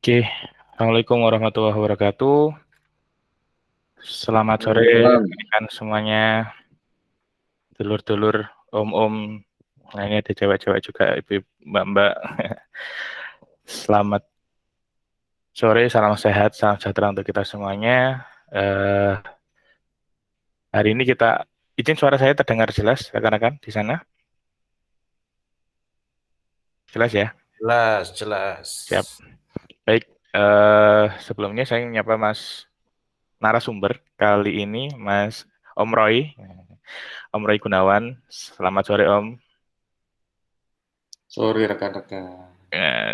Oke, Assalamualaikum warahmatullahi wabarakatuh. Selamat sore Waalaikumsalam. rekan semuanya, dulur-dulur, om-om. Nah, ini ada cewek-cewek juga, ibu, mbak-mbak. Selamat sore, salam sehat, salam sejahtera untuk kita semuanya. Eh, Hari ini izin suara saya terdengar jelas, rekan-rekan di sana? Jelas ya? Jelas, jelas. Siap. Baik, sebelumnya saya menyapa Mas narasumber kali ini, Mas Om Roy. Om Roy Gunawan. Selamat sore, Om. Sorry rekan-rekan.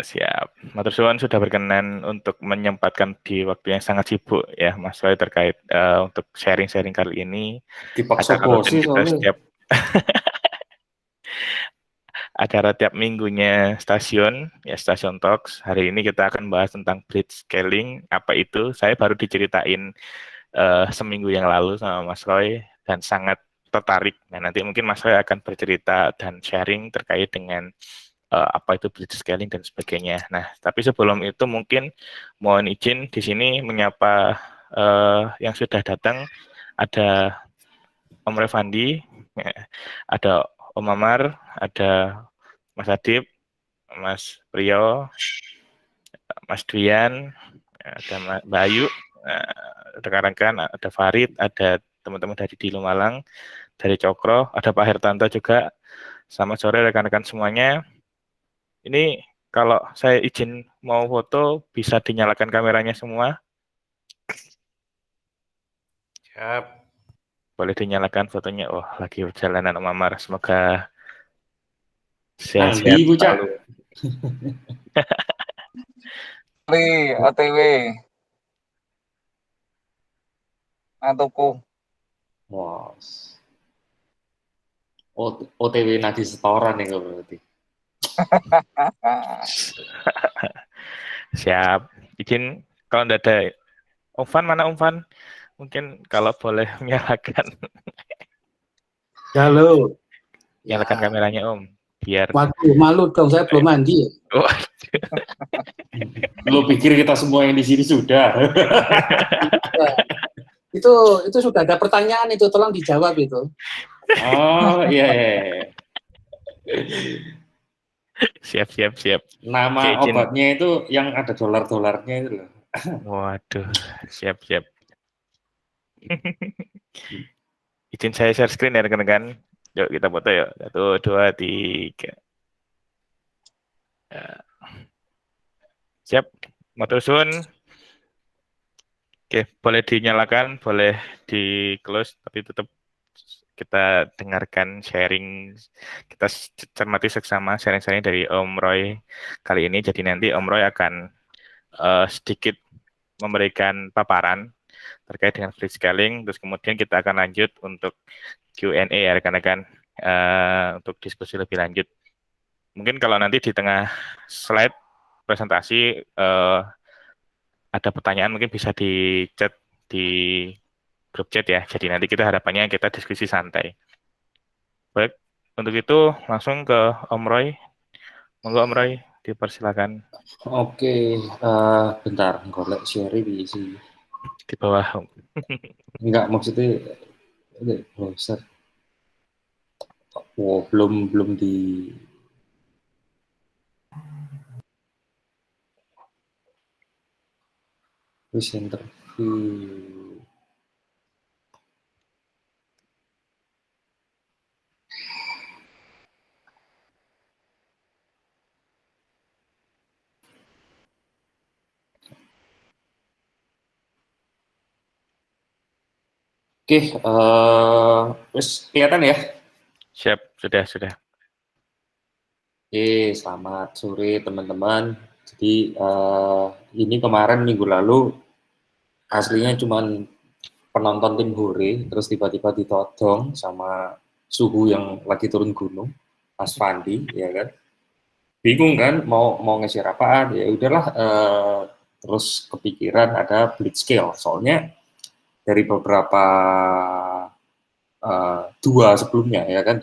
Siap. Matur suwun sudah berkenan untuk menyempatkan di waktu yang sangat sibuk ya, Mas Roy terkait untuk sharing-sharing kali ini. Dipaksa Acara bos rutin sih kita soalnya. setiap acara tiap minggunya Stasiun Talks. Hari ini kita akan bahas tentang bridge scaling. Apa itu? Saya baru diceritain seminggu yang lalu sama Mas Roy dan sangat tertarik. Nah, nanti mungkin Mas Roy akan bercerita dan sharing terkait dengan apa itu bridge scaling dan sebagainya. Nah, tapi sebelum itu mungkin mohon izin di sini menyapa yang sudah datang. Ada Om Revandi, ada Om Amar, ada Mas Adib, Mas Priyo, Mas Dwian, ada Mbak Ayu, rekan-rekan, ada Farid, ada teman-teman dari Dilu Malang, dari Cokro, ada Pak Hertanto juga. Selamat sore rekan-rekan semuanya. Ini kalau saya izin mau foto, bisa dinyalakan kameranya semua. Siap. Boleh dinyalakan fotonya. Oh, lagi perjalanan Om Amar. Semoga Nah, sehat-sehat di Cak. selalu. OTW Antuku. Wah. OTW nadi setoran ya berarti. Siap. Izin kalau tidak ada Om Fan, mana Om Fan? Mungkin kalau boleh menyalakan Halo. nyalakan kameranya Om. Biar Waduh, malu dong, saya belum mandi. oh, Lo pikir kita semua yang di sini sudah? Itu sudah ada pertanyaan itu, tolong dijawab itu. Oh iya, iya. siap. Nama Oke, izin. obatnya itu yang ada dolar-dolarnya itu loh. Waduh, siap. Izin saya share screen ya rekan-rekan. Yuk kita foto yuk. 1, 2, 3. Siap. Matur suwun. Oke, boleh dinyalakan, boleh di close, tapi tetap kita dengarkan sharing, kita cermati seksama sharing-sharing dari Om Roy kali ini. Jadi nanti Om Roy akan sedikit memberikan paparan terkait dengan free scaling, terus kemudian kita akan lanjut untuk Q&A ya rekan-rekan, untuk diskusi lebih lanjut. Mungkin kalau nanti di tengah slide presentasi ada pertanyaan mungkin bisa di chat di grup chat ya. Jadi nanti harapannya kita diskusi santai. Baik, untuk itu langsung ke Om Roy. Monggo Om Roy, dipersilakan. Oke, bentar, golek share di sini. Di bawah. Enggak, maksudnya browser. Oh, belum di interview. Oke, terus kelihatan ya? Siap, sudah. Oke, selamat sore teman-teman. Jadi ini kemarin minggu lalu aslinya cuman penonton tim hore, terus tiba-tiba ditodong sama suhu yang lagi turun gunung, Mas Fandi, ya kan? Bingung kan mau nge-share apaan? Ya udahlah, terus kepikiran ada Blitzscale. Soalnya dari beberapa dua sebelumnya, ya kan,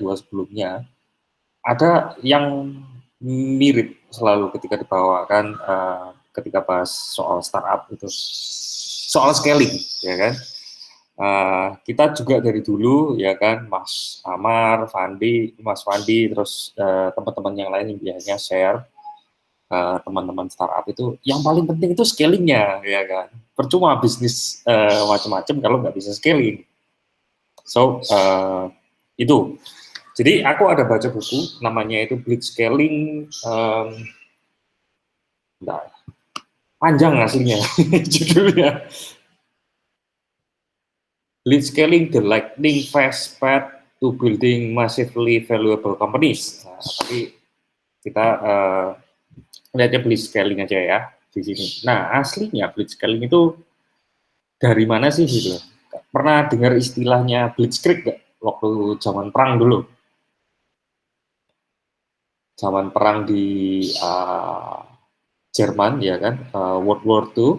ada yang mirip selalu ketika dibawakan ketika bahas soal startup itu, soal scaling, ya kan. Kita juga dari dulu, ya kan, Mas Amar, Mas Fandi, terus teman-teman yang lain yang biasanya share teman-teman startup itu, yang paling penting itu scalingnya, ya kan. Percuma bisnis macam-macam kalau nggak bisa scaling. So itu. Jadi aku ada baca buku, namanya itu Blitzscaling, panjang aslinya judulnya. Blitzscaling, the lightning fast path to building massively valuable companies. Nah, tapi kita lihatnya Blitzscaling aja ya di sini. Nah, aslinya Blitzscaling itu dari mana sih gitu? Pernah dengar istilahnya Blitzkrieg nggak? Waktu zaman perang dulu. Zaman perang di Jerman, ya kan, World War II,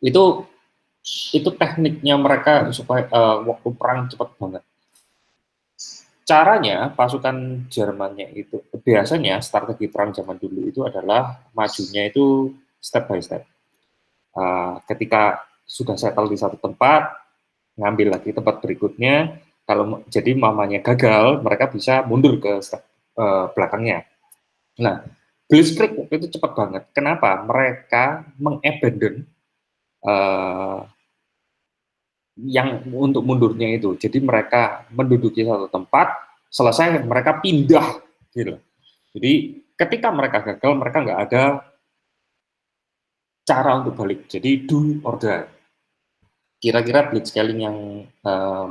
itu tekniknya mereka supaya waktu perang cepat banget. Caranya pasukan Jermannya itu biasanya strategi perang zaman dulu itu adalah majunya itu step by step. Ketika sudah settle di satu tempat, ngambil lagi tempat berikutnya. Kalau jadi mamanya gagal, mereka bisa mundur ke step belakangnya. Nah, Blitzkrieg waktu itu cepat banget. Kenapa? Mereka mengabandon yang untuk mundurnya itu. Jadi mereka menduduki satu tempat, selesai mereka pindah, gitu. Jadi ketika mereka gagal, mereka nggak ada cara untuk balik. Jadi do or die. Kira-kira Blitzscaling yang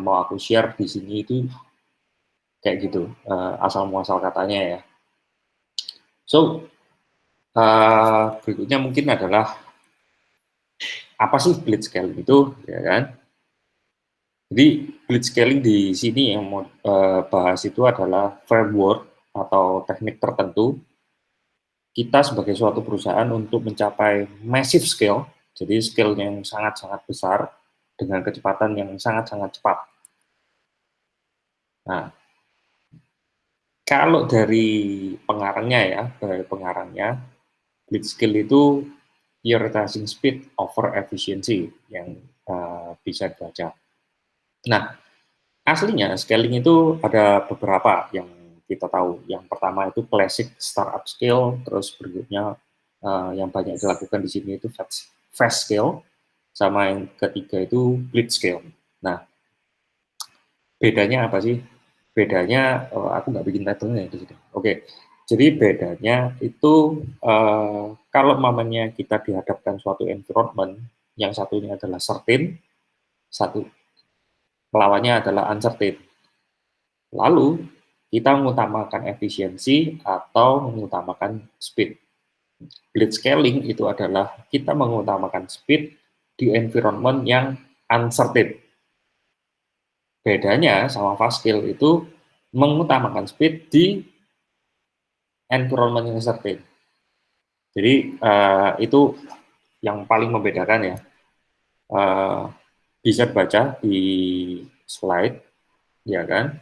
mau aku share di sini itu kayak gitu, asal muasal katanya ya. So berikutnya mungkin adalah apa sih Blitzscaling itu, ya kan? Jadi Blitzscaling di sini yang mau bahas itu adalah framework atau teknik tertentu kita sebagai suatu perusahaan untuk mencapai massive scale, jadi scale yang sangat-sangat besar dengan kecepatan yang sangat-sangat cepat. Nah, kalau dari pengarangnya Blitzscaling itu prioritizing speed over efficiency yang bisa dibaca. Nah, aslinya scaling itu ada beberapa yang kita tahu. Yang pertama itu classic startup scale, terus berikutnya yang banyak dilakukan di sini itu fast scale, sama yang ketiga itu blitz scale. Nah, bedanya apa sih? Bedanya, aku nggak bikin tabelnya di sini. Oke, jadi bedanya itu kalau mamanya kita dihadapkan suatu environment, yang satunya adalah certain, satu lawannya adalah uncertain. Lalu kita mengutamakan efisiensi atau mengutamakan speed. Blitzscaling itu adalah kita mengutamakan speed di environment yang uncertain. Bedanya sama fast scale itu mengutamakan speed di environment yang certain. Jadi itu yang paling membedakan ya. Bisa dibaca di slide, ya kan?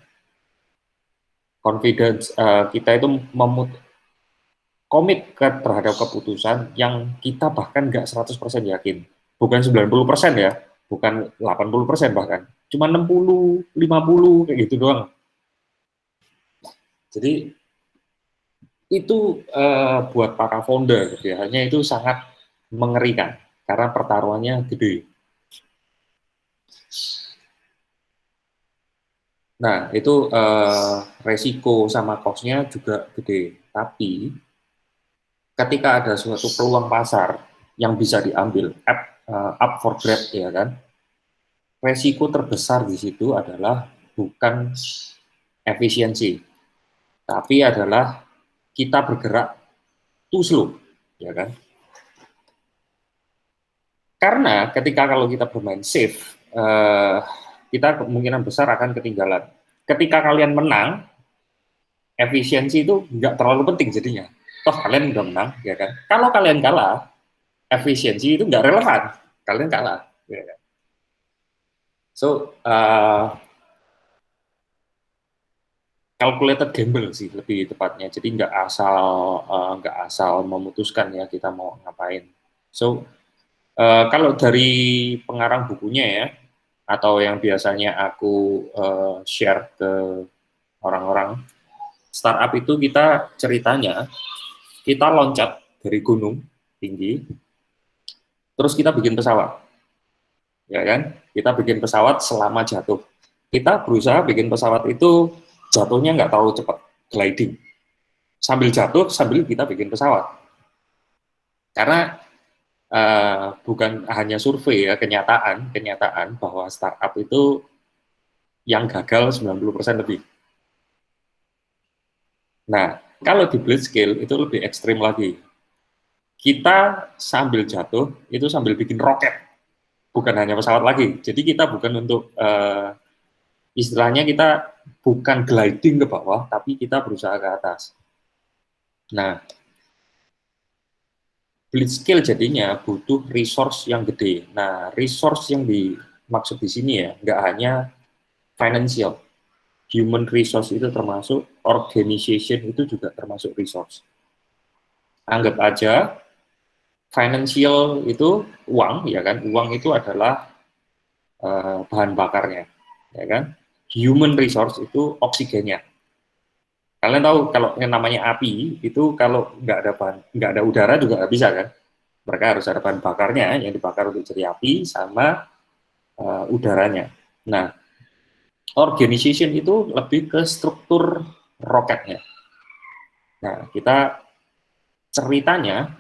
Confidence kita itu komit terhadap keputusan yang kita bahkan nggak 100% yakin. Bukan 90% ya, bukan 80% bahkan. Cuma 60, 50 kayak gitu doang. Jadi itu buat para founder biasanya itu sangat mengerikan karena pertaruhannya gede. Nah, itu resiko sama cost-nya juga gede. Tapi ketika ada suatu peluang pasar yang bisa diambil up for grab, ya kan, resiko terbesar di situ adalah bukan efisiensi, tapi adalah kita bergerak too slow, ya kan. Karena ketika kalau kita bermain safe, kita kemungkinan besar akan ketinggalan. Ketika kalian menang, efisiensi itu nggak terlalu penting jadinya. Toh kalian udah menang, ya kan. Kalau kalian kalah, efisiensi itu nggak relevan. Kalian kalah, ya kan. So, calculated gamble sih lebih tepatnya. Jadi nggak asal memutuskan ya kita mau ngapain. So kalau dari pengarang bukunya ya, atau yang biasanya aku share ke orang-orang, startup itu kita ceritanya kita loncat dari gunung tinggi, terus kita bikin pesawat, ya kan? Kita bikin pesawat selama jatuh. Kita berusaha bikin pesawat itu jatuhnya nggak terlalu cepat, gliding. Sambil jatuh, sambil kita bikin pesawat. Karena bukan hanya survei ya, kenyataan bahwa startup itu yang gagal 90% lebih. Nah, kalau di Blitzscale itu lebih ekstrim lagi. Kita sambil jatuh, itu sambil bikin roket. Bukan hanya pesawat lagi. Jadi kita bukan untuk, istilahnya kita bukan gliding ke bawah, tapi kita berusaha ke atas. Nah, Blitzscale jadinya butuh resource yang gede. Nah, resource yang dimaksud di sini ya, nggak hanya financial. Human resource itu termasuk, organization itu juga termasuk resource. Anggap aja financial itu uang, ya kan? Uang itu adalah bahan bakarnya, ya kan? Human resource itu oksigennya. Kalian tahu kalau yang namanya api itu kalau nggak ada udara juga nggak bisa kan? Mereka harus ada bahan bakarnya yang dibakar untuk jadi api sama udaranya. Nah, organization itu lebih ke struktur roketnya. Nah, kita ceritanya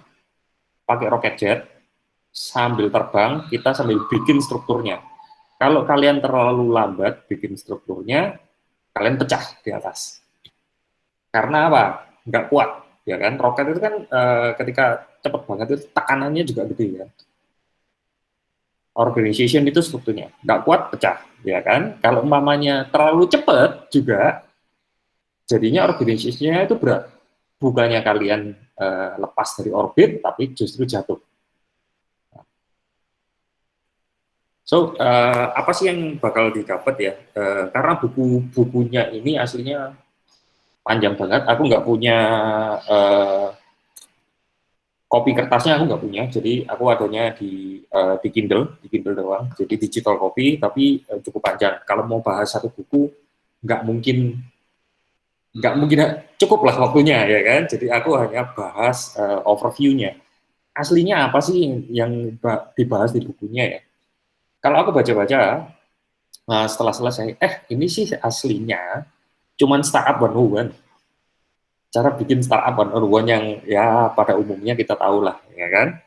pakai roket jet, sambil terbang, kita sambil bikin strukturnya. Kalau kalian terlalu lambat bikin strukturnya, kalian pecah di atas. Karena apa? Nggak kuat, ya kan? Roket itu kan ketika cepat banget itu tekanannya juga gede ya. Organization itu strukturnya, nggak kuat pecah, ya kan? Kalau umpamanya terlalu cepat juga, jadinya organisasinya itu berat. Bukannya kalian lepas dari orbit, tapi justru jatuh. So, apa sih yang bakal didapat ya? Karena bukunya ini aslinya panjang banget. Aku nggak punya kopi kertasnya, aku nggak punya. Jadi aku adanya di Kindle doang. Jadi digital copy, tapi cukup panjang. Kalau mau bahas satu buku, nggak mungkin cukup lah waktunya ya kan. Jadi aku hanya bahas overview-nya. Aslinya apa sih yang dibahas di bukunya ya? Kalau aku baca-baca setelah selesai, ini sih aslinya cuman startup 101. Cara bikin startup 101 yang ya pada umumnya kita tahu lah, ya kan?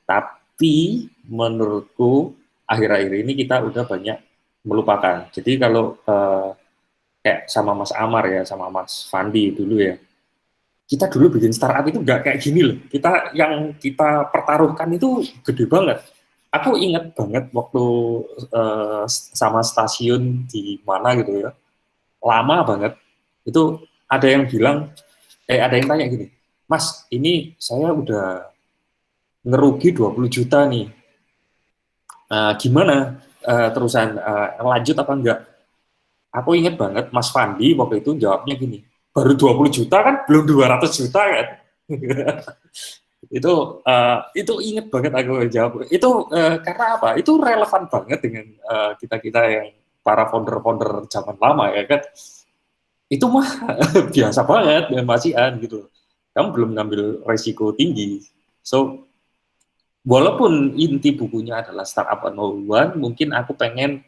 Tapi menurutku akhir-akhir ini kita udah banyak melupakan. Jadi kalau kayak sama Mas Amar ya, sama Mas Fandi dulu ya, kita dulu bikin startup itu nggak kayak gini loh. Yang kita pertaruhkan itu gede banget. Aku ingat banget waktu sama stasiun di mana gitu ya, lama banget. Itu ada yang bilang, ada yang tanya gini, Mas, ini saya udah ngerugi 20 juta nih. Gimana terusan lanjut apa enggak? Aku ingat banget Mas Fandi waktu itu jawabnya gini, baru 20 juta kan, belum 200 juta kan? Itu inget banget aku jawab itu karena apa, itu relevan banget dengan kita yang para founder zaman lama ya kan, itu mah biasa banget dengan masihan gitu, kamu belum ngambil resiko tinggi. So walaupun inti bukunya adalah Startup 101, mungkin aku pengen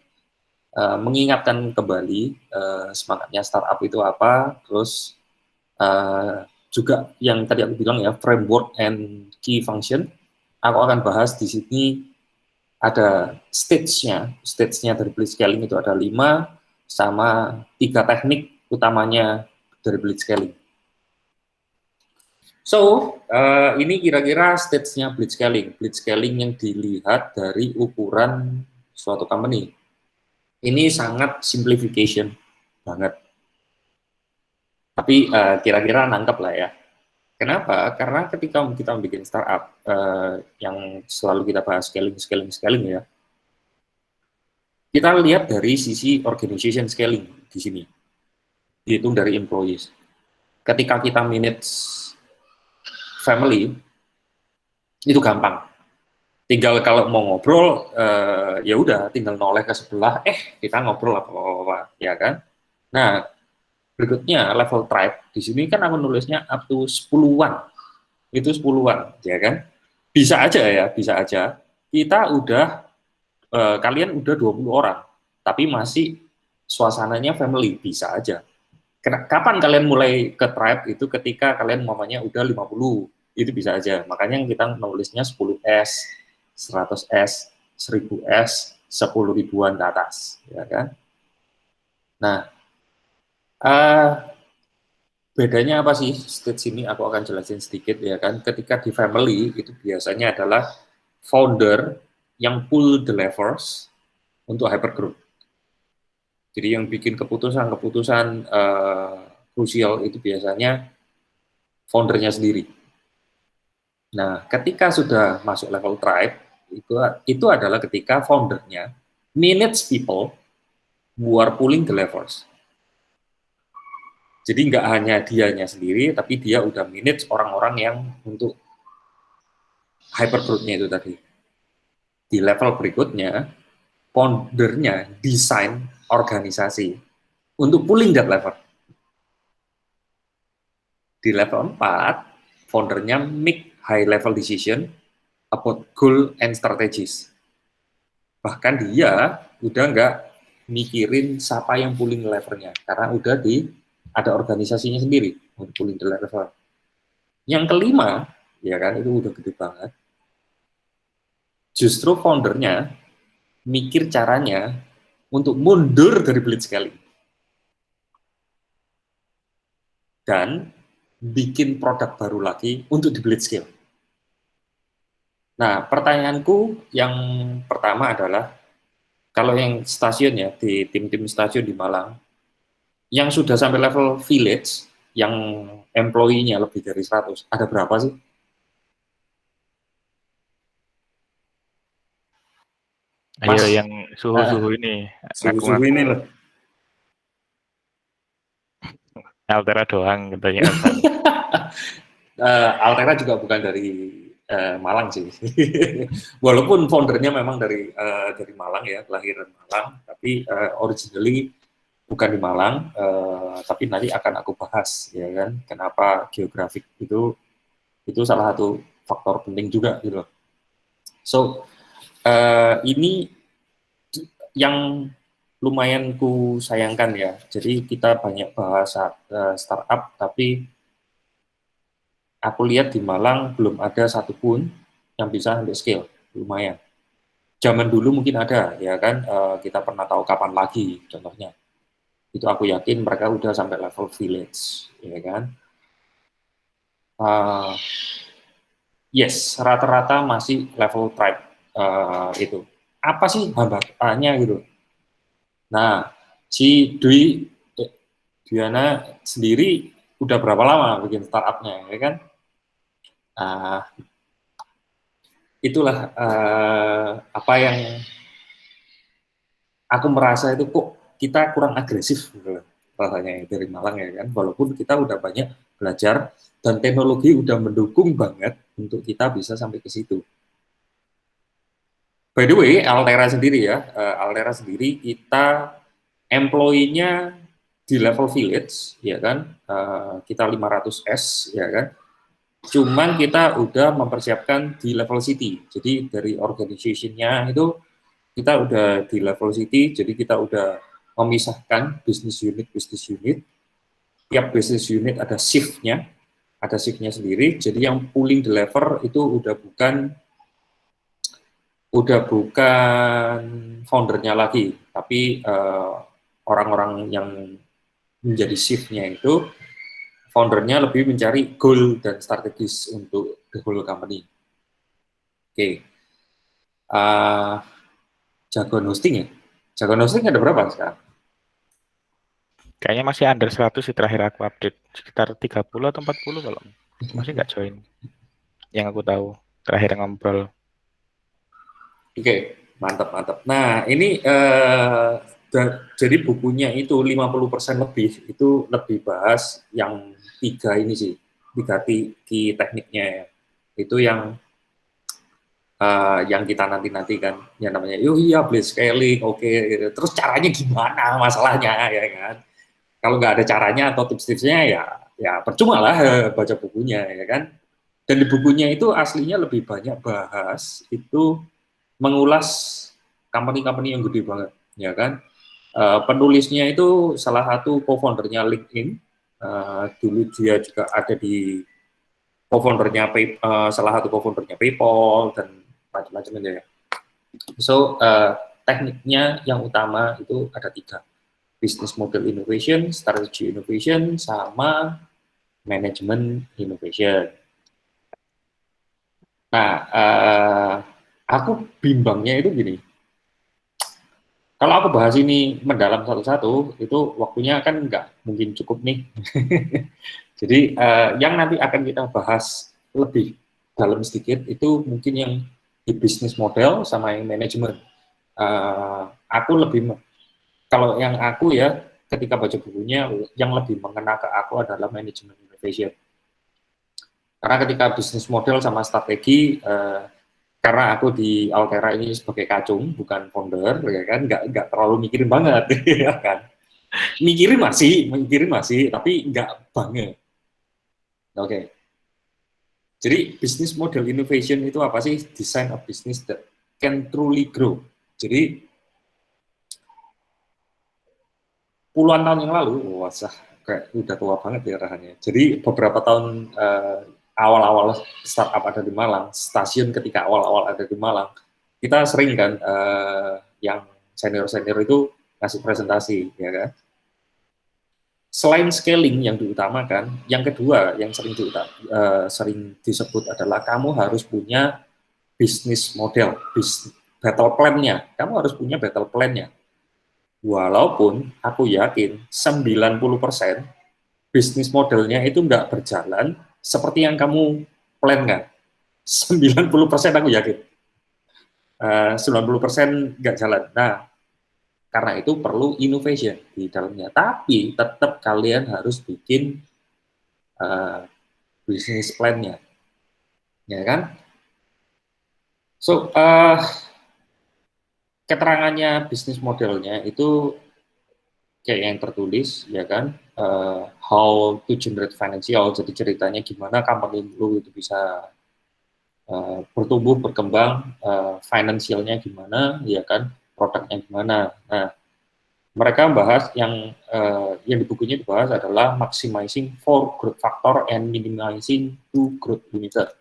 mengingatkan kembali semangatnya startup itu apa, terus juga yang tadi aku bilang ya, framework and key function. Aku akan bahas di sini ada stage-nya dari blitzscaling itu ada 5, sama 3 teknik utamanya dari blitzscaling. So, ini kira-kira stage-nya blitzscaling yang dilihat dari ukuran suatu company. Ini sangat simplification banget. Tapi kira-kira nangkep lah ya. Kenapa? Karena ketika kita bikin startup, yang selalu kita bahas scaling ya, kita lihat dari sisi organization scaling di sini. dihitung dari employees. Ketika kita manage family, itu gampang. Tinggal kalau mau ngobrol, ya udah tinggal noleh ke sebelah, kita ngobrol apa-apa, ya kan? Nah, berikutnya level tribe. Di sini kan aku nulisnya up to 10-an. Itu 10-an, ya kan? Bisa aja ya, bisa aja. Kita udah, kalian udah 20 orang, tapi masih suasananya family, bisa aja. Kapan kalian mulai ke tribe itu ketika kalian mamanya udah 50, itu bisa aja. Makanya kita nulisnya 10S, 100S, 1000S, 10 ribuan ke atas, ya kan? Nah, bedanya apa sih? Stage ini aku akan jelasin sedikit, ya kan. Ketika di family itu biasanya adalah founder yang pull the levers untuk hypergroup. Jadi yang bikin keputusan-keputusan krusial itu biasanya foundernya sendiri. Nah, ketika sudah masuk level tribe, itu adalah ketika foundernya manage people who are pulling the levers. Jadi nggak hanya dianya sendiri, tapi dia udah manage orang-orang yang untuk hypergrowth-nya itu tadi. Di level berikutnya, foundernya desain organisasi untuk pulling that lever. Di level 4, foundernya make high level decision about goal and strategies. Bahkan dia udah nggak mikirin siapa yang pulling levernya, karena udah ada organisasinya sendiri untuk pulling the lever. Yang kelima, ya kan, itu udah gede banget. Justru foundernya mikir caranya untuk mundur dari blitzscaling dan bikin produk baru lagi untuk di blitzscale. Nah, pertanyaanku yang pertama adalah, kalau yang stasiun ya, di tim-tim stasiun di Malang, yang sudah sampai level village, yang employee-nya lebih dari 100, ada berapa sih? Ayo Mas, yang suhu-suhu ini, suhu-suhu ngaku-ngaku ini loh. Altera doang katanya. Altera juga bukan dari Malang sih. Walaupun foundernya memang dari Malang ya, kelahiran Malang, tapi originally bukan di Malang, tapi nanti akan aku bahas, ya kan, kenapa geografik itu salah satu faktor penting juga gitu loh. So, ini yang lumayan ku sayangkan ya. Jadi kita banyak bahas startup, tapi aku lihat di Malang belum ada satupun yang bisa sampai scale, lumayan. Zaman dulu mungkin ada, ya kan, kita pernah tahu Kapan Lagi, contohnya. Itu aku yakin mereka udah sampai level village, ya kan. Yes, rata-rata masih level tribe itu. Apa sih hambatannya gitu? Nah, si Diana sendiri udah berapa lama bikin startupnya, ya kan? Itulah apa yang aku merasa itu kok kita kurang agresif gitu, rasanya dari Malang, ya kan. Walaupun kita udah banyak belajar dan teknologi udah mendukung banget untuk kita bisa sampai ke situ. By the way, Altera sendiri ya, Altera sendiri kita employee-nya di level village, ya kan, kita 500S, ya kan. Cuman kita udah mempersiapkan di level city. Jadi dari organization-nya itu kita udah di level city, jadi kita udah memisahkan bisnis unit. Tiap bisnis unit ada shift-nya sendiri. Jadi yang pulling the lever itu udah bukan foundernya lagi, tapi orang-orang yang menjadi shift-nya itu foundernya lebih mencari goal dan strategis untuk the whole company. Oke. Jagoan hosting ya? Jagoan hosting ada berapa sekarang? Kayaknya masih under 100 sih terakhir aku update. Sekitar 30 atau 40 kalau. Masih nggak join. Yang aku tahu. Terakhir ngobrol. Oke, mantap. Nah, ini jadi bukunya itu 50% lebih itu lebih bahas yang tiga ini sih, tiga key tekniknya ya. Itu yang kita nanti kan, yang namanya, iya blitzscaling, oke, gitu. Terus caranya gimana masalahnya ya kan? Kalau nggak ada caranya atau tips-tipsnya ya percuma lah baca bukunya ya kan. Dan di bukunya itu aslinya lebih banyak bahas itu mengulas company-company yang gede banget ya kan. Penulisnya itu salah satu co-foundernya LinkedIn. Dulu dia juga ada di salah satu co-foundernya PayPal dan macam-macam aja ya. So tekniknya yang utama itu ada 3, business model innovation, strategy innovation, sama management innovation. Nah, aku bimbangnya itu gini, kalau aku bahas ini mendalam satu-satu, itu waktunya kan nggak mungkin cukup nih. Jadi yang nanti akan kita bahas lebih dalam sedikit itu mungkin yang di bisnis model sama yang manajemen. Aku lebih, kalau yang aku ya ketika baca bukunya yang lebih mengena ke aku adalah manajemen innovation. Karena ketika bisnis model sama strategi, karena aku di Altera ini sebagai kacung bukan founder ya kan, nggak terlalu mikirin banget ya kan. Mikirin masih tapi nggak banget. Oke. Jadi business model innovation itu apa sih? Design a business that can truly grow. Jadi puluhan tahun yang lalu, wah kayak udah tua banget ya arahannya. Jadi beberapa tahun awal-awal startup ada di Malang, stasiun ketika awal-awal ada di Malang, kita sering kan yang senior-senior itu ngasih presentasi, ya kan? Selain scaling yang diutamakan, yang kedua yang sering disebut adalah kamu harus punya bisnis model, battle plan-nya. Kamu harus punya battle plan-nya. Walaupun aku yakin 90% bisnis modelnya itu nggak berjalan seperti yang kamu plankan. 90% aku yakin. 90% nggak jalan. Nah, karena itu perlu innovation di dalamnya. Tapi tetap kalian harus bikin bisnis plan-nya. Ya kan? So, keterangannya bisnis modelnya itu kayak yang tertulis, ya kan? How to generate financial. Jadi ceritanya gimana company lu itu bisa bertumbuh, berkembang, finansialnya gimana, ya kan? Produknya gimana. Nah, mereka bahas yang di bukunya dibahas adalah maximizing 4 growth factor and minimizing 2 growth limiter.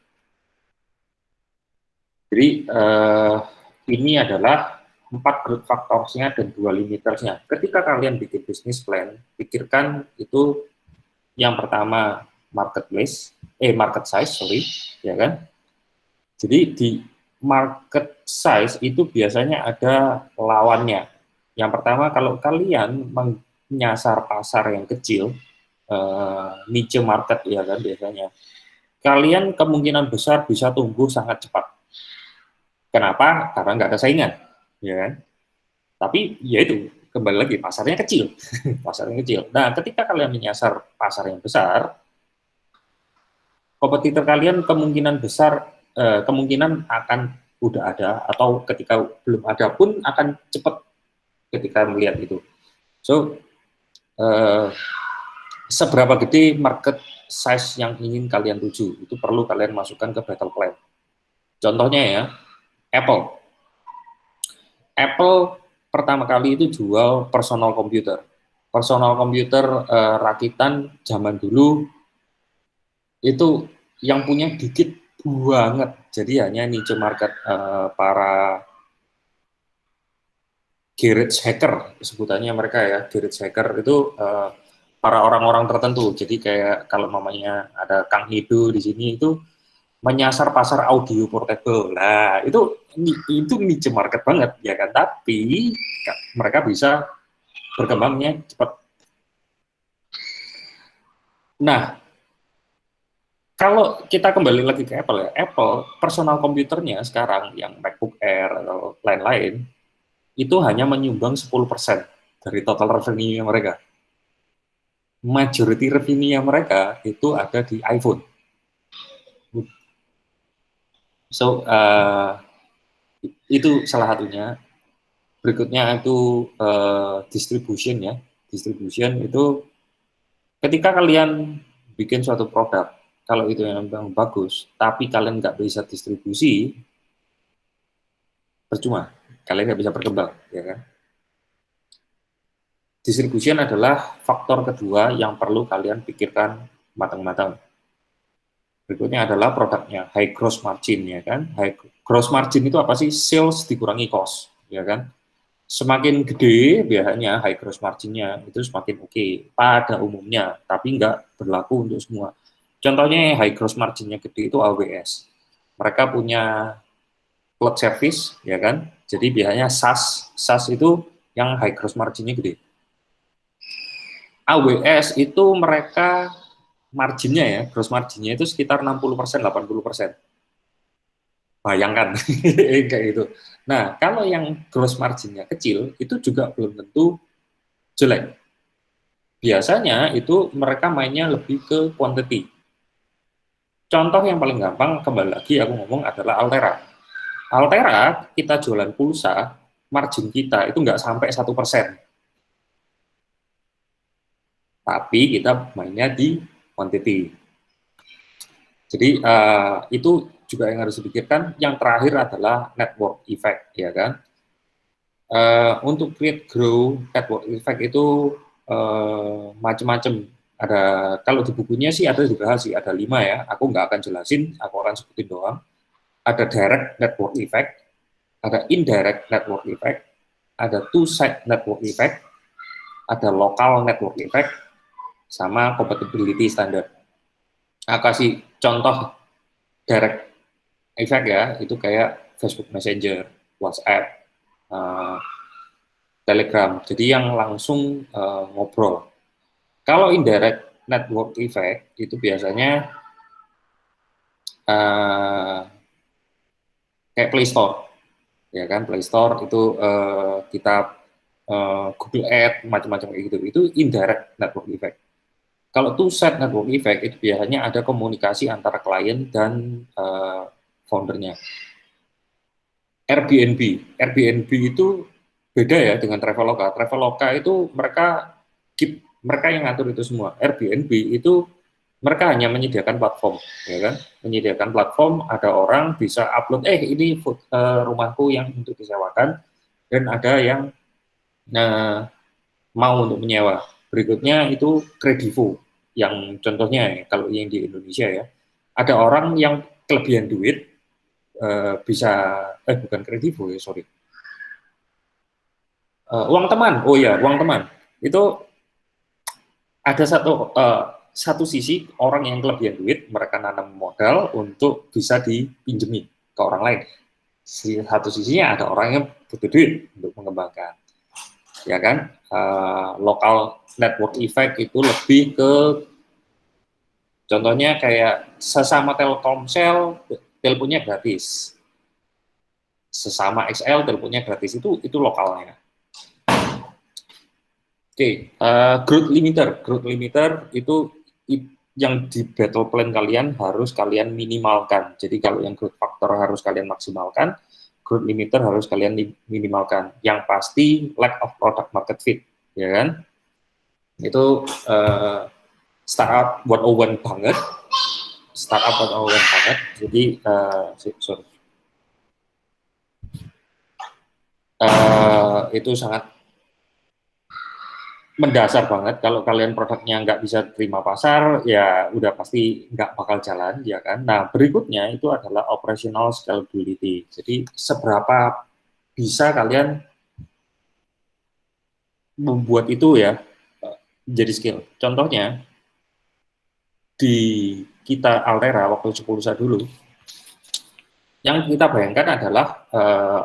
Jadi ini adalah 4 growth factors-nya dan 2 limitersnya. Ketika kalian bikin business plan, pikirkan itu yang pertama market size, ya kan? Jadi di market size itu biasanya ada lawannya. Yang pertama, kalau kalian menyasar pasar yang kecil, niche market ya kan biasanya, kalian kemungkinan besar bisa tumbuh sangat cepat. Kenapa? Karena nggak ada saingan, ya kan? Tapi ya itu kembali lagi pasarnya kecil, pasarnya kecil. Nah, ketika kalian menyasar pasar yang besar, kompetitor kalian kemungkinan akan udah ada atau ketika belum ada pun akan cepat ketika melihat itu. So, seberapa gede market size yang ingin kalian tuju, itu perlu kalian masukkan ke battle plan. Contohnya ya, Apple pertama kali itu jual personal computer. Personal computer rakitan zaman dulu itu yang punya dikit banget. Jadi hanya niche market para garage hacker, sebutannya mereka ya, garage hacker itu para orang-orang tertentu. Jadi kayak kalau mamanya ada Kang Hidu di sini itu menyasar pasar audio portable. Nah, itu niche market banget ya kan, tapi mereka bisa berkembangnya cepat. Nah, kalau kita kembali lagi ke Apple ya, Apple personal komputernya sekarang yang MacBook Air atau lain-lain itu hanya menyumbang 10% dari total revenue mereka. Majority revenue mereka itu ada di iPhone. So, itu salah satunya. Berikutnya itu distribution ya. Distribution itu ketika kalian bikin suatu produk, kalau itu yang bagus, tapi kalian nggak bisa distribusi, percuma. Kalian nggak bisa berkembang, ya kan? Distribution adalah faktor kedua yang perlu kalian pikirkan matang-matang. Berikutnya adalah produknya, high gross margin, ya kan? High gross margin itu apa sih? Sales dikurangi cost, ya kan? Semakin gede biasanya high gross margin-nya itu semakin oke pada umumnya, tapi nggak berlaku untuk semua. Contohnya high gross margin-nya gede itu AWS. Mereka punya cloud service, ya kan? Jadi biasanya SaaS itu yang high gross margin-nya gede. AWS itu mereka marginnya ya, gross marginnya itu sekitar 60%, 80%. Bayangkan, kayak gitu. Nah, kalau yang gross marginnya kecil, itu juga belum tentu jelek. Biasanya itu mereka mainnya lebih ke quantity. Contoh yang paling gampang, kembali lagi aku ngomong adalah Altera. Altera, kita jualan pulsa, margin kita itu nggak sampai 1%. Tapi kita mainnya di quantity. Jadi itu juga yang harus dipikirkan. Yang terakhir adalah network effect, ya kan? Untuk create grow network effect itu macam-macam. Ada, kalau di bukunya sih ada dibahas sih, ada 5 ya. Aku nggak akan jelasin, aku akan sebutin doang. Ada direct network effect, ada indirect network effect, ada two-side network effect, ada local network effect, sama compatibility standard. Aku kasih contoh direct effect ya, itu kayak Facebook Messenger, WhatsApp, Telegram, jadi yang langsung ngobrol. Kalau indirect network effect itu biasanya kayak Play Store, ya kan? Play Store itu kita Google Ads macam-macam kayak gitu, itu indirect network effect. Kalau two-side network effect itu biasanya ada komunikasi antara klien dan foundernya. Airbnb itu beda ya dengan Traveloka. Traveloka itu mereka yang ngatur itu semua. Airbnb itu mereka hanya menyediakan platform, ya kan? Menyediakan platform, ada orang bisa upload, ini rumahku yang untuk disewakan, dan ada yang mau untuk menyewa. Berikutnya itu Kredivo, yang contohnya kalau yang di Indonesia ya, ada orang yang kelebihan duit bisa bukan Kredivo ya, sorry. Uang teman, oh ya, uang teman. Itu ada satu sisi orang yang kelebihan duit, mereka nanam modal untuk bisa dipinjemi ke orang lain. Satu sisinya ada orang yang butuh duit untuk mengembangkan, ya kan? Local network effect itu lebih ke contohnya kayak sesama Telkomsel teleponnya gratis, sesama XL teleponnya gratis, itu lokalnya. Oke, growth limiter itu yang di battle plan kalian harus kalian minimalkan. Jadi kalau yang growth factor harus kalian maksimalkan, growth limiter harus kalian minimalkan. Yang pasti lack of product market fit, ya kan? Itu startup 101 banget. Startup 101 banget. Jadi itu sangat mendasar banget. Kalau kalian produknya nggak bisa terima pasar, ya udah pasti nggak bakal jalan, ya kan? Nah, berikutnya itu adalah operational scalability. Jadi, seberapa bisa kalian membuat itu ya jadi skill. Contohnya, di kita Altera waktu 10 dulu, yang kita bayangkan adalah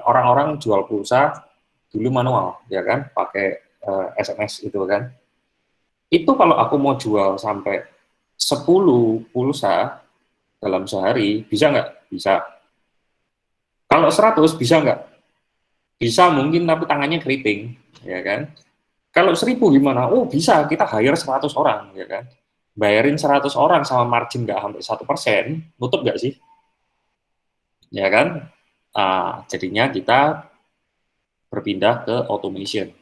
orang-orang jual pulsa dulu manual, ya kan? Pakai SMS itu kan. Itu kalau aku mau jual sampai 10 pulsa dalam sehari, bisa nggak? Bisa. Kalau 100, bisa nggak? Bisa mungkin, tapi tangannya keriting, ya kan? Kalau 1.000 gimana? Oh bisa, kita hire 100 orang, ya kan? Bayarin 100 orang sama margin nggak sampai 1%, nutup nggak sih? Ya kan? Jadinya kita berpindah ke automation.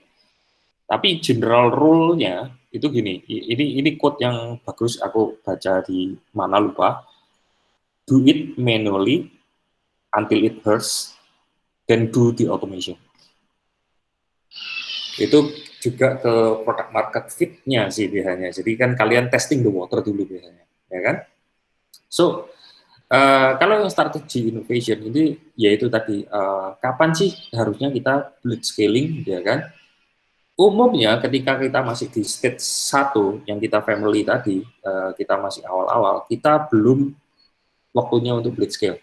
Tapi general rule-nya itu gini, ini quote yang bagus aku baca di mana lupa. Do it manually until it hurts, then do the automation. Itu juga ke product market fit-nya sih biasanya. Jadi kan kalian testing the water dulu biasanya, ya kan? So, kalau yang strategi innovation ini, yaitu tadi, kapan sih harusnya kita blitz scaling, ya kan? Umumnya ketika kita masih di stage 1, yang kita family tadi, kita masih awal-awal, kita belum waktunya untuk blitz scale.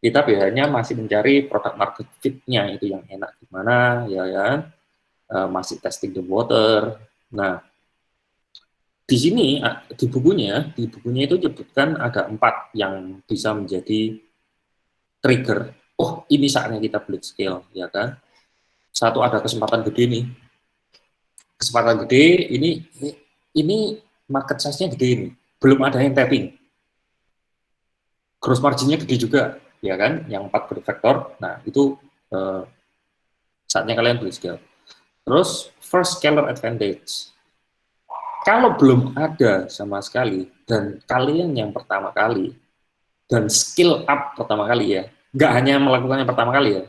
Kita biasanya masih mencari product market fit-nya, itu yang enak gimana, ya kan? Masih testing the water. Nah, di sini di bukunya itu disebutkan ada 4 yang bisa menjadi trigger. Oh, ini saatnya kita blitz scale, ya kan? Satu, ada kesempatan gede nih. Kesempatan gede, ini market size-nya gede nih. Belum ada yang tapping. Gross margin-nya gede juga, ya kan? Yang 4 growth factor. Nah, itu saatnya kalian blitz scale. Terus, first scalar advantage. Kalau belum ada sama sekali, dan kalian yang pertama kali, dan skill up pertama kali ya, nggak hanya melakukan yang pertama kali ya,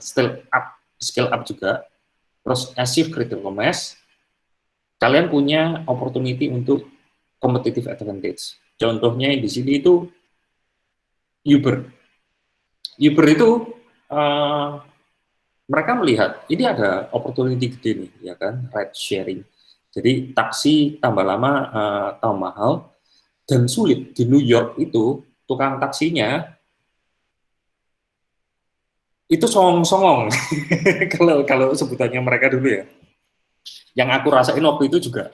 skill up juga, terus achieve critical mass, kalian punya opportunity untuk competitive advantage. Contohnya di sini itu Uber. Uber itu mereka melihat ini ada opportunity gede nih, ya kan, ride sharing. Jadi taksi tambah lama tambah mahal dan sulit. Di New York itu tukang taksinya itu songong-songong kalau sebutannya mereka dulu ya. Yang aku rasain waktu itu juga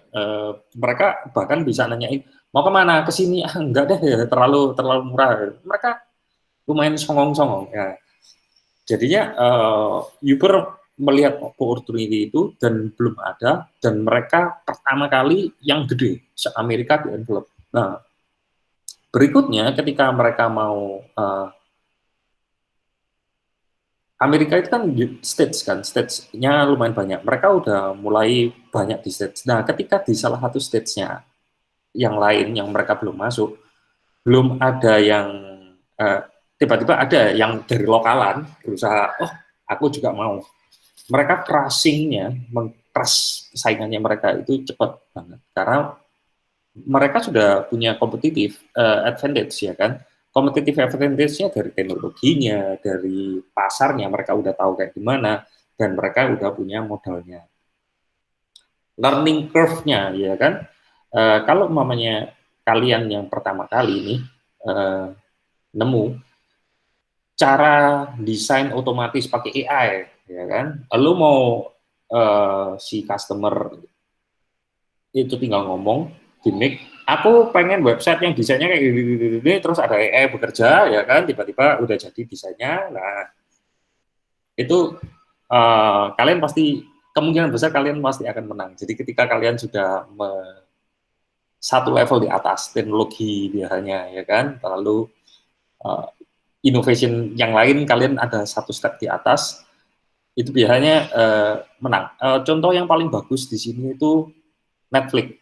mereka bahkan bisa nanyain mau kemana, ke sini, enggak deh ya, terlalu murah. Mereka lumayan songong-songong ya. Jadinya Uber melihat opportunity itu dan belum ada, dan mereka pertama kali yang gede se-Amerika di envelope. Nah, berikutnya ketika mereka mau Amerika itu kan states kan, states-nya lumayan banyak. Mereka udah mulai banyak di states. Nah, ketika di salah satu states-nya yang lain yang mereka belum masuk, belum ada yang tiba-tiba ada yang dari lokalan berusaha, oh aku juga mau. Mereka crushing-nya, meng-crush saingannya mereka itu cepat banget. Karena mereka sudah punya competitive advantage, ya kan. Competitive advantage-nya dari teknologinya, dari pasarnya, mereka udah tahu kayak gimana, dan mereka udah punya modalnya. Learning curve-nya, ya kan. Kalau umpamanya kalian yang pertama kali ini nemu cara desain otomatis pakai AI, ya kan, lu mau si customer itu tinggal ngomong, gimmick, aku pengen website yang desainnya kayak gini, terus ada AI bekerja, ya kan, tiba-tiba udah jadi desainnya. Nah, itu kalian pasti, kemungkinan besar kalian pasti akan menang. Jadi ketika kalian sudah satu level di atas teknologi biasanya, ya kan, lalu innovation yang lain kalian ada satu step di atas, itu biasanya menang. Contoh yang paling bagus di sini itu Netflix.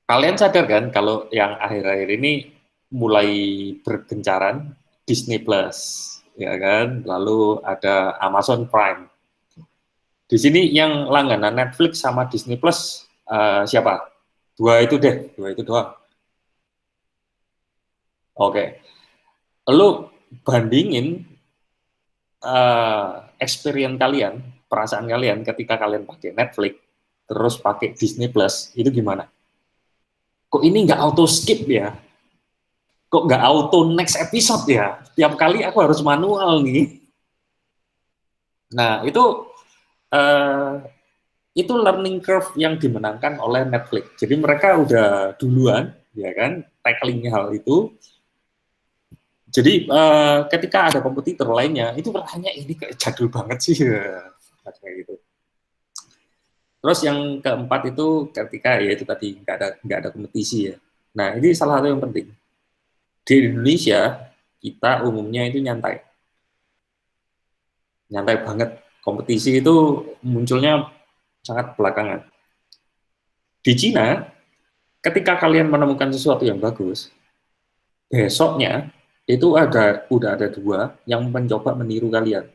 Kalian sadar kan kalau yang akhir-akhir ini mulai bergencaran Disney Plus, ya kan? Lalu ada Amazon Prime. Di sini yang langganan Netflix sama Disney Plus siapa? Dua itu doang. Oke. Lalu bandingin experience kalian, perasaan kalian ketika kalian pakai Netflix, terus pakai Disney Plus, itu gimana? Kok ini nggak auto skip ya? Kok nggak auto next episode ya? Tiap kali aku harus manual nih. Nah, itu learning curve yang dimenangkan oleh Netflix. Jadi mereka udah duluan, ya kan, tackling hal itu. Jadi ketika ada kompetitor lainnya, itu bertanya ini kayak jadul banget sih, kayak gitu. Terus yang keempat itu ketika ya itu tadi nggak ada kompetisi ya. Nah ini salah satu yang penting. Di Indonesia kita umumnya itu nyantai banget. Kompetisi itu munculnya sangat belakangan. Di Cina, ketika kalian menemukan sesuatu yang bagus, besoknya itu udah ada 2 yang mencoba meniru kalian.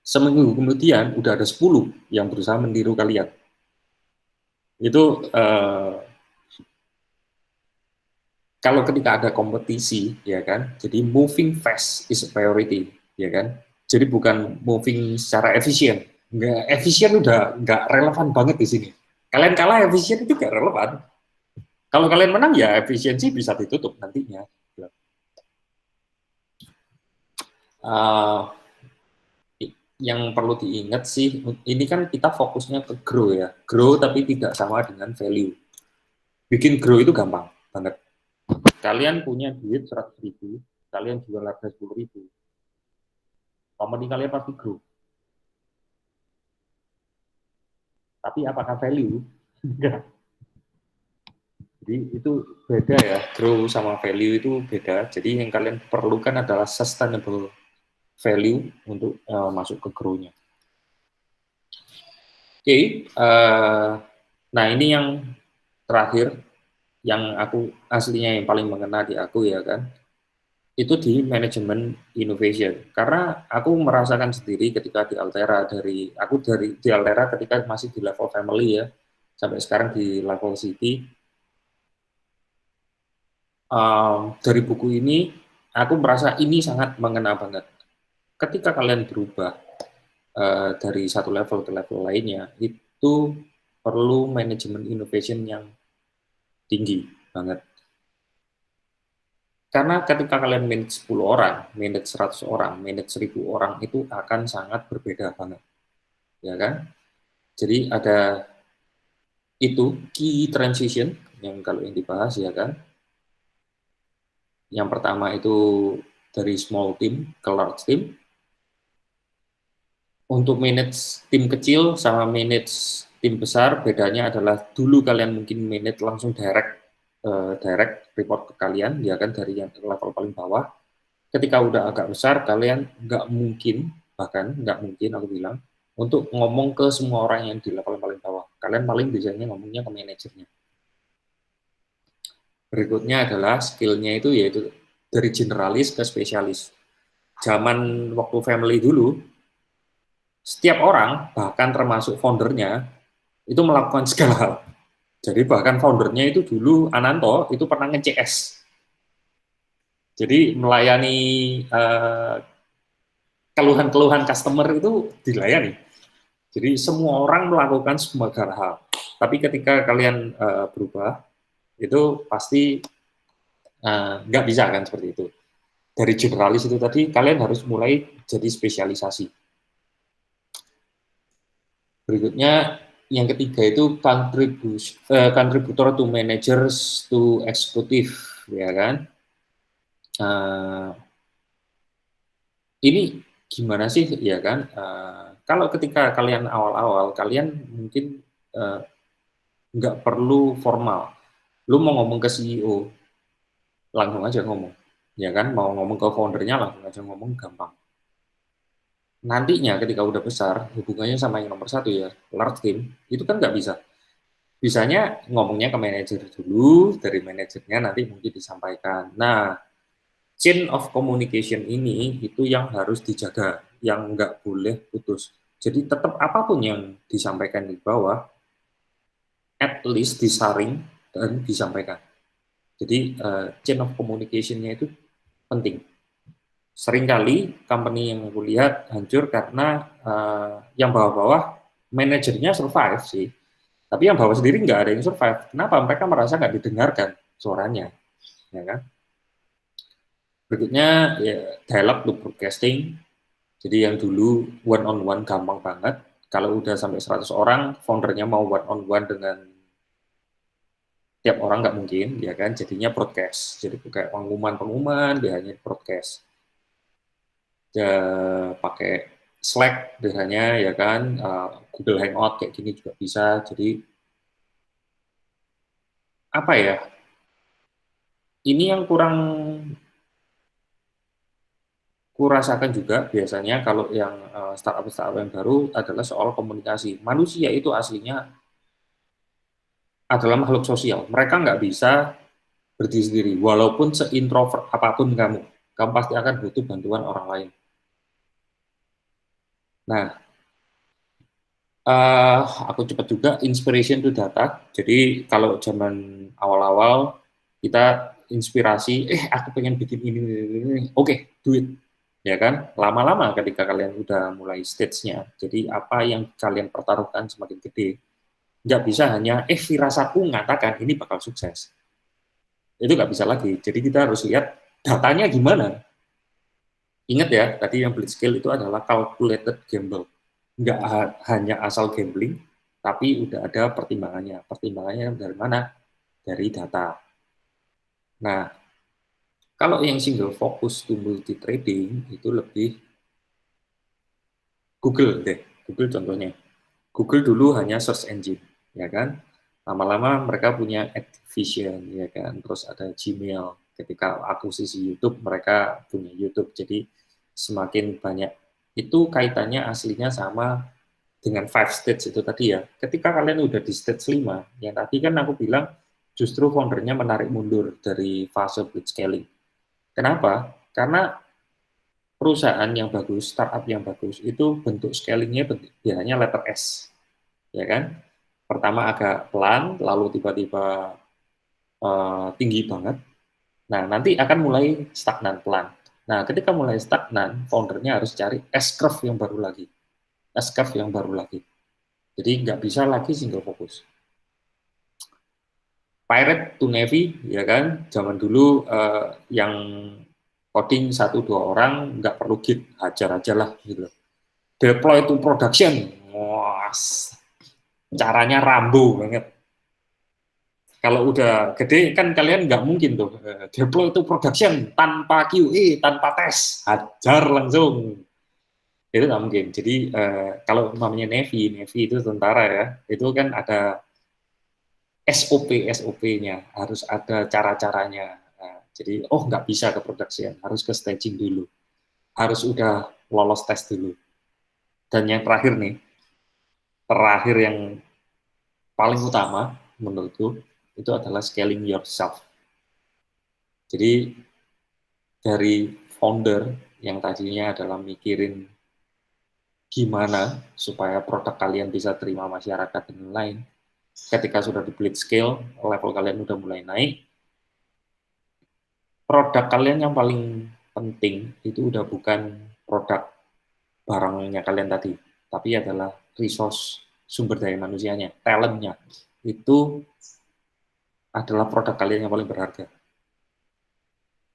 Seminggu kemudian udah ada 10 yang berusaha meniru kalian. Itu kalau ketika ada kompetisi, ya kan, jadi moving fast is a priority, ya kan. Jadi bukan moving secara efisien. Nggak efisien udah nggak relevan banget di sini. Kalian kalah efisien itu nggak relevan. Kalau kalian menang ya efisiensi bisa ditutup nantinya. Yang perlu diingat sih, ini kan kita fokusnya ke grow ya. Grow tapi tidak sama dengan value. Bikin grow itu gampang banget. Kalian punya duit 100.000, kalian jual harga 10.000. Company kalian pasti grow. Tapi apakah value? Enggak. Jadi itu beda ya, grow sama value itu beda. Jadi yang kalian perlukan adalah sustainable value untuk masuk ke grow-nya. Oke, nah ini yang terakhir, yang aku aslinya yang paling mengena di aku ya kan, itu di manajemen innovation. Karena aku merasakan sendiri ketika di Altera, di Altera ketika masih di level family ya, sampai sekarang di level city. Dari buku ini, aku merasa ini sangat mengena banget. Ketika kalian berubah dari satu level ke level lainnya, itu perlu manajemen innovation yang tinggi banget. Karena ketika kalian manage 10 orang, manage 100 orang, manage 1000 orang, itu akan sangat berbeda banget. Ya kan? Jadi ada itu key transition yang kalau yang dibahas ya kan. Yang pertama itu dari small team ke large team. Untuk manage tim kecil sama manage tim besar, bedanya adalah dulu kalian mungkin manage langsung direct report ke kalian, ya kan, dari yang level paling bawah. Ketika udah agak besar, kalian nggak mungkin, bahkan nggak mungkin aku bilang, untuk ngomong ke semua orang yang di level paling bawah. Kalian paling biasanya ngomongnya ke manajernya. Berikutnya adalah skillnya itu yaitu dari generalis ke spesialis. Zaman waktu family dulu, setiap orang, bahkan termasuk foundernya, itu melakukan segala hal. Jadi bahkan foundernya itu dulu, Ananto, itu pernah nge-CS. Jadi melayani keluhan-keluhan customer itu dilayani. Jadi semua orang melakukan segala hal. Tapi ketika kalian berubah, itu pasti nggak bisa kan seperti itu. Dari generalis itu tadi, kalian harus mulai jadi spesialisasi. Berikutnya, yang ketiga itu contributor to managers to executive, ya kan? Ini gimana sih, ya kan? Kalau ketika kalian awal-awal, kalian mungkin nggak perlu formal. Lu mau ngomong ke CEO, langsung aja ngomong, ya kan? Mau ngomong ke foundernya, langsung aja ngomong, gampang. Nantinya ketika udah besar, hubungannya sama yang nomor 1 ya, large team, itu kan nggak bisa. Bisanya ngomongnya ke manajer dulu, dari manajernya nanti mungkin disampaikan. Nah, chain of communication ini itu yang harus dijaga, yang nggak boleh putus. Jadi tetap apapun yang disampaikan di bawah, at least disaring dan disampaikan. Jadi chain of communication-nya itu penting. Seringkali company yang aku lihat hancur karena yang bawah-bawah manajernya survive sih, tapi yang bawah sendiri nggak ada yang survive. Kenapa? Mereka merasa nggak didengarkan suaranya, ya kan? Berikutnya ya dialog loop broadcasting. Jadi yang dulu one on one gampang banget. Kalau udah sampai 100 orang, foundernya mau one on one dengan tiap orang nggak mungkin, ya kan? Jadinya broadcast. Jadi kayak pengumuman biasanya broadcast. Pakai Slack biasanya ya kan, Google Hangout kayak gini juga bisa. Jadi apa ya? Ini yang kurang kurasakan juga biasanya kalau yang startup yang baru adalah soal komunikasi. Manusia itu aslinya adalah makhluk sosial. Mereka nggak bisa berdiri sendiri. Walaupun seintrovert apapun kamu pasti akan butuh bantuan orang lain. Nah, aku cepat juga inspiration to data. Jadi kalau zaman awal-awal kita inspirasi, aku pengen bikin ini. Oke, do it. Ya kan? Lama-lama ketika kalian udah mulai stage-nya, jadi apa yang kalian pertaruhkan semakin gede. Nggak bisa hanya, firasatku mengatakan ini bakal sukses. Itu nggak bisa lagi. Jadi kita harus lihat datanya gimana. Ingat ya, tadi yang Blitzscale itu adalah calculated gamble. Nggak hanya asal gambling, tapi udah ada pertimbangannya. Pertimbangannya dari mana? Dari data. Nah, kalau yang single focus to multi trading itu lebih Google deh. Google contohnya. Google dulu hanya search engine, ya kan? Lama-lama mereka punya Activision, ya kan? Terus ada Gmail. Ketika akuisisi YouTube, mereka punya YouTube. Jadi semakin banyak. Itu kaitannya aslinya sama dengan 5 stage itu tadi ya. Ketika kalian udah di stage 5, yang tadi kan aku bilang justru foundernya menarik mundur dari fase blitzscaling. Kenapa? Karena perusahaan yang bagus, startup yang bagus, itu bentuk scalingnya biasanya letter S. Ya kan? Pertama agak pelan, lalu tiba-tiba tinggi banget. Nah, nanti akan mulai stagnan pelan. Nah, ketika mulai stagnan, foundernya harus cari S-curve yang baru lagi. S-curve yang baru lagi. Jadi nggak bisa lagi single fokus. Pirate to Navy, ya kan? Zaman dulu yang coding 1-2 orang nggak perlu git, hajar aja lah gitu. Deploy to production, wah, caranya Rambo banget. Kalau udah gede kan kalian nggak mungkin tuh deploy to production tanpa QA, tanpa tes, hajar langsung. Itu nggak mungkin. Jadi kalau namanya Navy itu tentara ya, itu kan ada SOP-nya, harus ada cara-caranya. Nah, jadi nggak bisa ke production, harus ke staging dulu, harus udah lolos tes dulu. Dan yang terakhir nih, yang paling utama menurutku itu adalah scaling yourself. Jadi dari founder yang tadinya adalah mikirin gimana supaya produk kalian bisa terima masyarakat dan lain, ketika sudah di blitzscale, level kalian udah mulai naik, produk kalian yang paling penting itu udah bukan produk barangnya kalian tadi, tapi adalah resource sumber daya manusianya, talentnya. Itu adalah produk kalian yang paling berharga.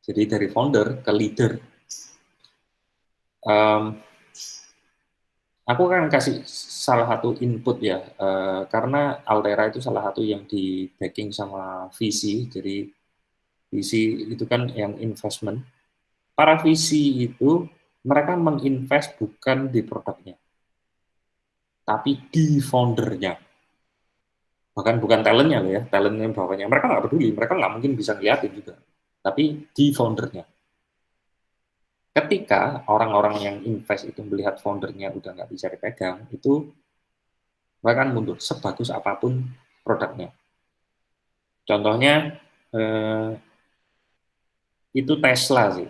Jadi dari founder ke leader. Aku kan kasih salah satu input ya, karena Altera itu salah satu yang di backing sama VC, jadi VC itu kan yang investment. Para VC itu mereka menginvest bukan di produknya, tapi di foundernya. Bahkan bukan talentnya loh ya, talentnya bawahnya. Mereka nggak peduli, mereka nggak mungkin bisa ngeliatin juga. Tapi di foundernya. Ketika orang-orang yang invest itu melihat foundernya udah nggak bisa dipegang, itu bahkan mundur sebagus apapun produknya. Contohnya itu Tesla sih.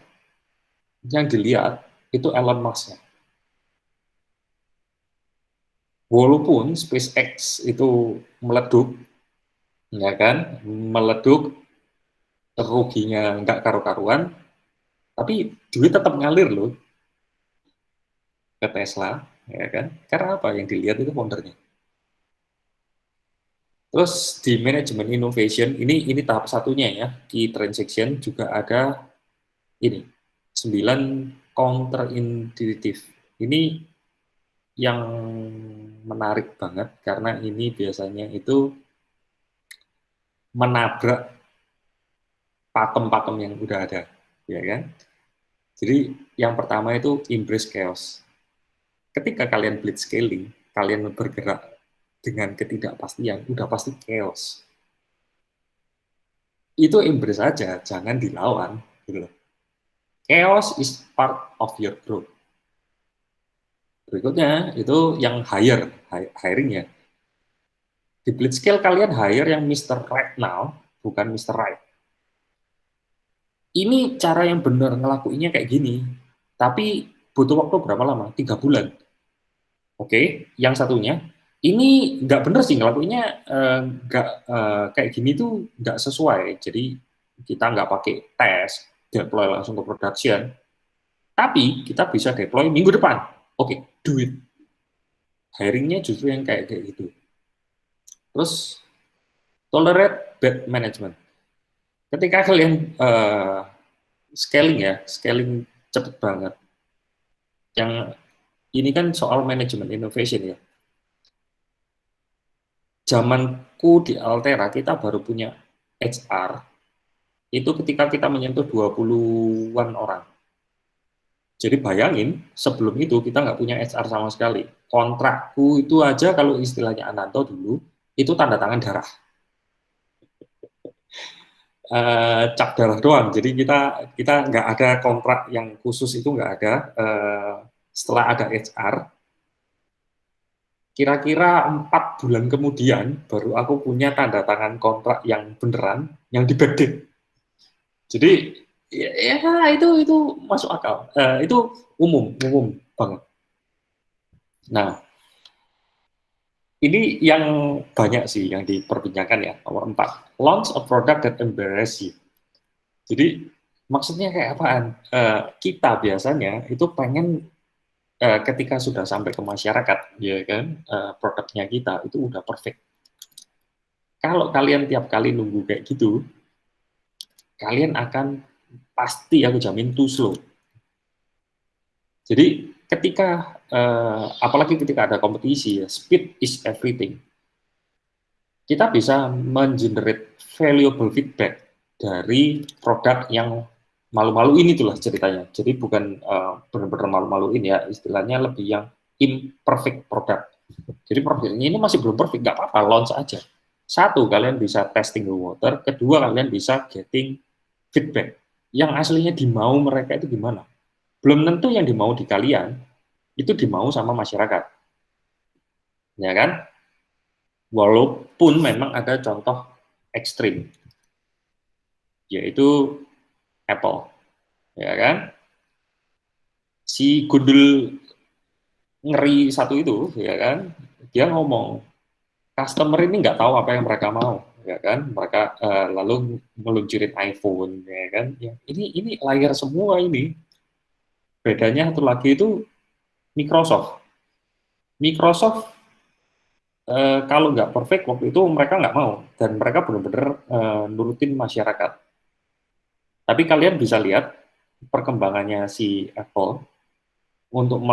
Yang dilihat itu Elon Musk-nya. Walaupun SpaceX itu meleduk, ya kan, meleduk, ruginya nggak karu-karuan, tapi duit tetap ngalir loh ke Tesla, ya kan? Karena apa? Yang dilihat itu foundernya. Terus di manajemen innovation ini tahap satunya ya, key transaction juga ada ini 9 counterintuitive. Ini yang menarik banget karena ini biasanya itu menabrak pakem-pakem yang udah ada, ya kan? Jadi yang pertama itu embrace chaos. ketika kalian blitz scaling, kalian bergerak dengan ketidakpastian, udah pasti chaos. Itu embrace saja, jangan dilawan. Gitu loh. Chaos is part of your growth. Berikutnya, itu yang hiring ya. Di blitz scale kalian hire yang Mr. Right now, bukan Mr. Right. Ini cara yang benar ngelakuinnya kayak gini, tapi butuh waktu berapa lama? 3 bulan. Oke, yang satunya, ini nggak bener sih ngelakuinnya nggak kayak gini tuh nggak sesuai. Jadi kita nggak pakai tes, deploy langsung ke production, tapi kita bisa deploy minggu depan. Oke, do it. Hiringnya justru yang kayak gitu. Terus tolerate bad management. Ketika kalian scaling cepet banget. Yang ini kan soal manajemen innovation ya. Zamanku di Altera, kita baru punya HR, itu ketika kita menyentuh 20-an orang. Jadi bayangin, sebelum itu kita nggak punya HR sama sekali. Kontrakku itu aja, kalau istilahnya Ananto dulu, itu tanda tangan darah. Cap darah doang. Jadi kita nggak ada kontrak yang khusus, itu nggak ada. Setelah ada HR, kira-kira 4 bulan kemudian baru aku punya tanda tangan kontrak yang beneran, yang di backdate. Jadi ya itu masuk akal. Itu umum banget. Nah, ini yang banyak sih yang diperbincangkan ya. Nomor 4, launch a product that embarrass you. Jadi maksudnya kayak apaan? Kita biasanya itu pengen ketika sudah sampai ke masyarakat, ya kan, produknya kita itu udah perfect. Kalau kalian tiap kali nunggu kayak gitu, kalian akan pasti, aku jamin, too slow. Jadi ketika, apalagi ketika ada kompetisi, ya, speed is everything. Kita bisa mengenerate valuable feedback dari produk yang malu-maluin itulah ceritanya. Jadi bukan benar-benar malu-maluin ya, istilahnya lebih yang imperfect product. Jadi produknya ini masih belum perfect, nggak apa-apa, launch aja. Satu, kalian bisa testing the water. Kedua, kalian bisa getting feedback. Yang aslinya dimau mereka itu gimana? Belum tentu yang dimau di kalian, itu dimau sama masyarakat. Ya kan? Walaupun memang ada contoh ekstrim, yaitu Apple, ya kan? Si gundul ngeri satu itu, ya kan? Dia ngomong, customer ini nggak tahu apa yang mereka mau, ya kan? Mereka lalu meluncurin iPhone, ya kan? Ya, ini layar semua ini. Bedanya satu lagi itu Microsoft. Microsoft kalau nggak perfect waktu itu mereka nggak mau, dan mereka benar-benar nurutin masyarakat. Tapi kalian bisa lihat perkembangannya si Apple untuk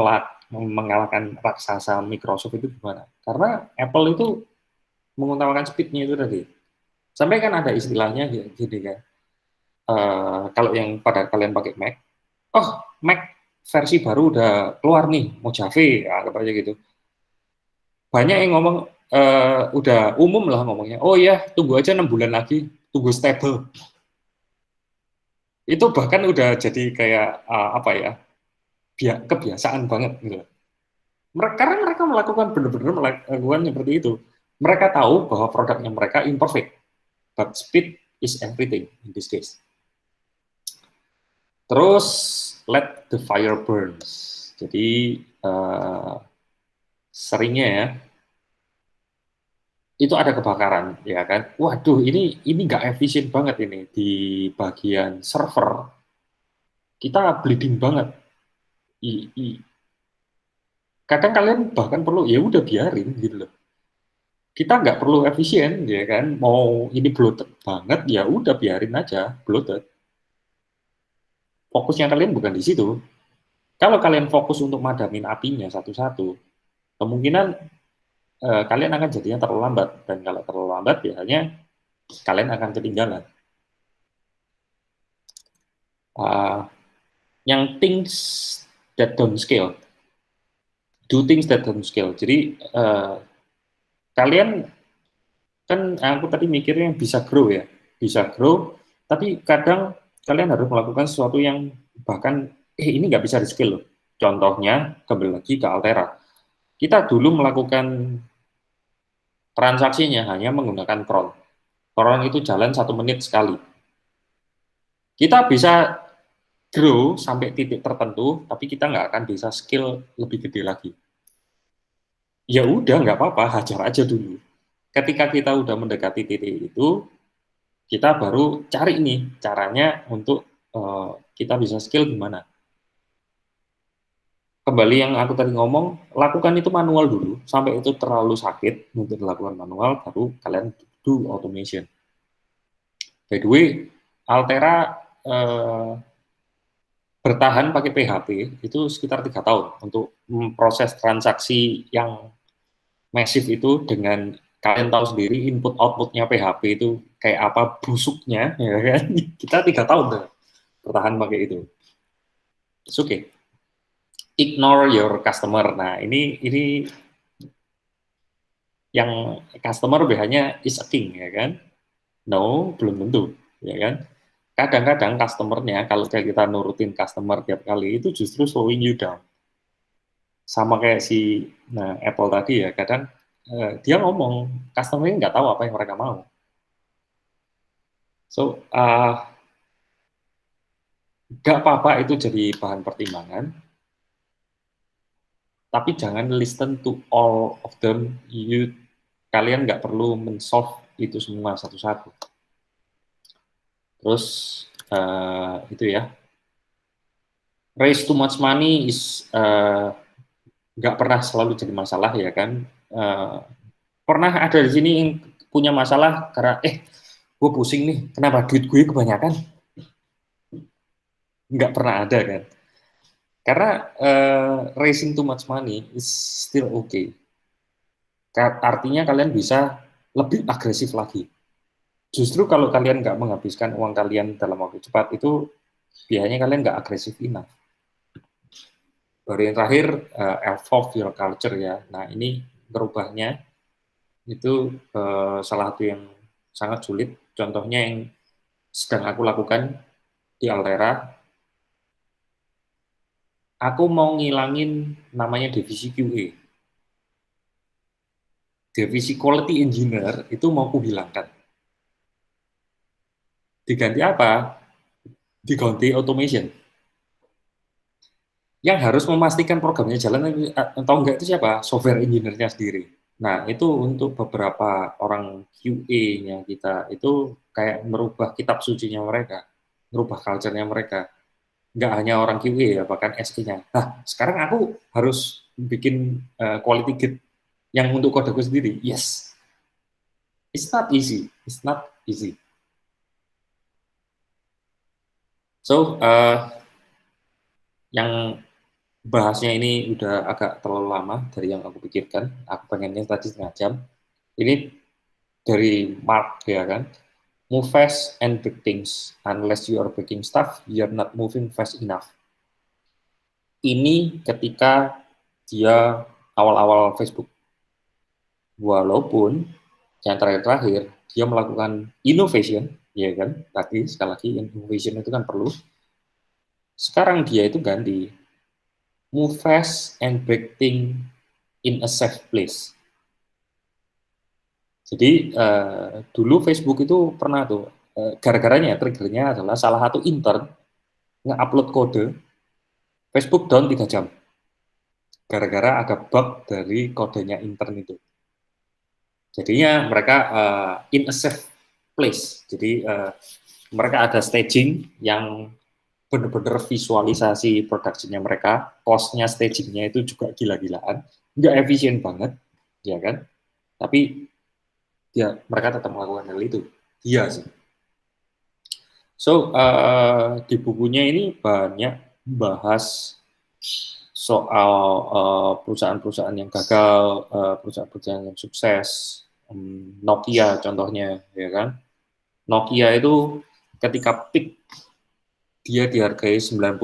mengalahkan raksasa Microsoft itu gimana. Karena Apple itu mengutamakan speed-nya itu tadi. Sampai kan ada istilahnya gini kan, kalau yang pada kalian pakai Mac, oh Mac versi baru udah keluar nih, Mojave, ya, apa aja gitu. Banyak yang ngomong, udah umum lah ngomongnya, oh ya tunggu aja 6 bulan lagi, tunggu stable. Itu bahkan udah jadi kayak apa ya, kebiasaan banget gitu. Karena mereka melakukan benar-benar melakukan seperti itu. Mereka tahu bahwa produknya mereka imperfect, but speed is everything in this case. Terus let the fire burns. Jadi seringnya ya itu ada kebakaran, ya kan? Waduh, ini nggak efisien banget ini di bagian server. Kita bleeding banget. Kadang kalian bahkan perlu ya udah biarin gitu loh. Kita nggak perlu efisien, ya kan? Mau ini bloated banget, ya udah biarin aja bloated. Fokusnya kalian bukan di situ. Kalau kalian fokus untuk madamin apinya satu-satu, kemungkinan kalian akan jadinya terlalu lambat, dan kalau terlalu lambat biasanya kalian akan ketinggalan. Yang things that don't scale, do things that don't scale. Jadi kalian kan aku tadi mikirnya bisa grow ya, bisa grow, tapi kadang kalian harus melakukan sesuatu yang bahkan ini nggak bisa di scale loh. Contohnya kembali lagi ke Altera. Kita dulu melakukan transaksinya hanya menggunakan cron. Cron itu jalan 1 menit sekali. Kita bisa grow sampai titik tertentu, tapi kita nggak akan bisa scale lebih gede lagi. Ya udah, nggak apa-apa, hajar aja dulu. Ketika kita udah mendekati titik itu, kita baru cari nih caranya untuk kita bisa scale gimana. Kembali yang aku tadi ngomong, lakukan itu manual dulu, sampai itu terlalu sakit untuk dilakukan manual, baru kalian do automation. By the way, Altera bertahan pakai PHP itu sekitar 3 tahun untuk memproses transaksi yang masif itu dengan kalian tahu sendiri input outputnya PHP itu kayak apa busuknya, ya kan? Kita 3 tahun tuh bertahan pakai itu. It's okay. Ignore your customer. Nah ini yang customer biasanya is a king, ya kan? No, belum tentu, ya kan? Kadang-kadang customernya kalau kayak kita nurutin customer tiap kali itu justru slowing you down. Sama kayak si Apple tadi ya, kadang dia ngomong, customer-nya nggak tahu apa yang mereka mau. So, nggak apa-apa itu jadi bahan pertimbangan, tapi jangan listen to all of them. Kalian nggak perlu men-solve itu semua satu-satu. Terus, itu ya, raise too much money is nggak pernah selalu jadi masalah, ya kan? Pernah ada di sini yang punya masalah karena gue pusing nih, kenapa duit gue kebanyakan? Nggak pernah ada kan? Karena raising too much money is still okay. Artinya kalian bisa lebih agresif lagi. Justru kalau kalian nggak menghabiskan uang kalian dalam waktu cepat itu biasanya kalian nggak agresif enough. Baru yang terakhir, evolve your culture ya. Nah ini berubahnya itu salah satu yang sangat sulit. Contohnya yang sedang aku lakukan di Altera, aku mau ngilangin namanya divisi QA. Divisi Quality Engineer itu mau aku hilangkan. Diganti apa? Diganti automation. Yang harus memastikan programnya jalan atau enggak itu siapa? Software engineer-nya sendiri. Nah, itu untuk beberapa orang QA-nya kita, itu kayak merubah kitab sucinya mereka, merubah culture-nya mereka. Nggak hanya orang QA ya, bahkan SE-nya. Nah, sekarang aku harus bikin quality gate yang untuk kodeku sendiri. Yes. It's not easy. It's not easy. So, yang bahasnya ini udah agak terlalu lama dari yang aku pikirkan. Aku pengennya tadi 1/2 jam. Ini dari Mark ya kan. Move fast and break things. Unless you are breaking stuff, you are not moving fast enough. Ini ketika dia awal-awal Facebook. Walaupun yang terakhir dia melakukan innovation, ya kan? Tadi sekali lagi innovation itu kan perlu. Sekarang dia itu ganti move fast and break things in a safe place. Jadi dulu Facebook itu pernah tuh gara-garanya triggernya adalah salah satu intern nge-upload kode Facebook down 3 jam. Gara-gara ada bug dari kodenya intern itu. Jadinya mereka in a safe place. Jadi mereka ada staging yang benar-benar visualisasi produksinya mereka, cost-nya stagingnya itu juga gila-gilaan, nggak efisien banget, ya kan? Tapi ya mereka tetap melakukan hal itu. Iya sih. So di bukunya ini banyak bahas soal perusahaan-perusahaan yang gagal, perusahaan-perusahaan yang sukses. Nokia contohnya, ya kan? Nokia itu ketika peak dia dihargai 99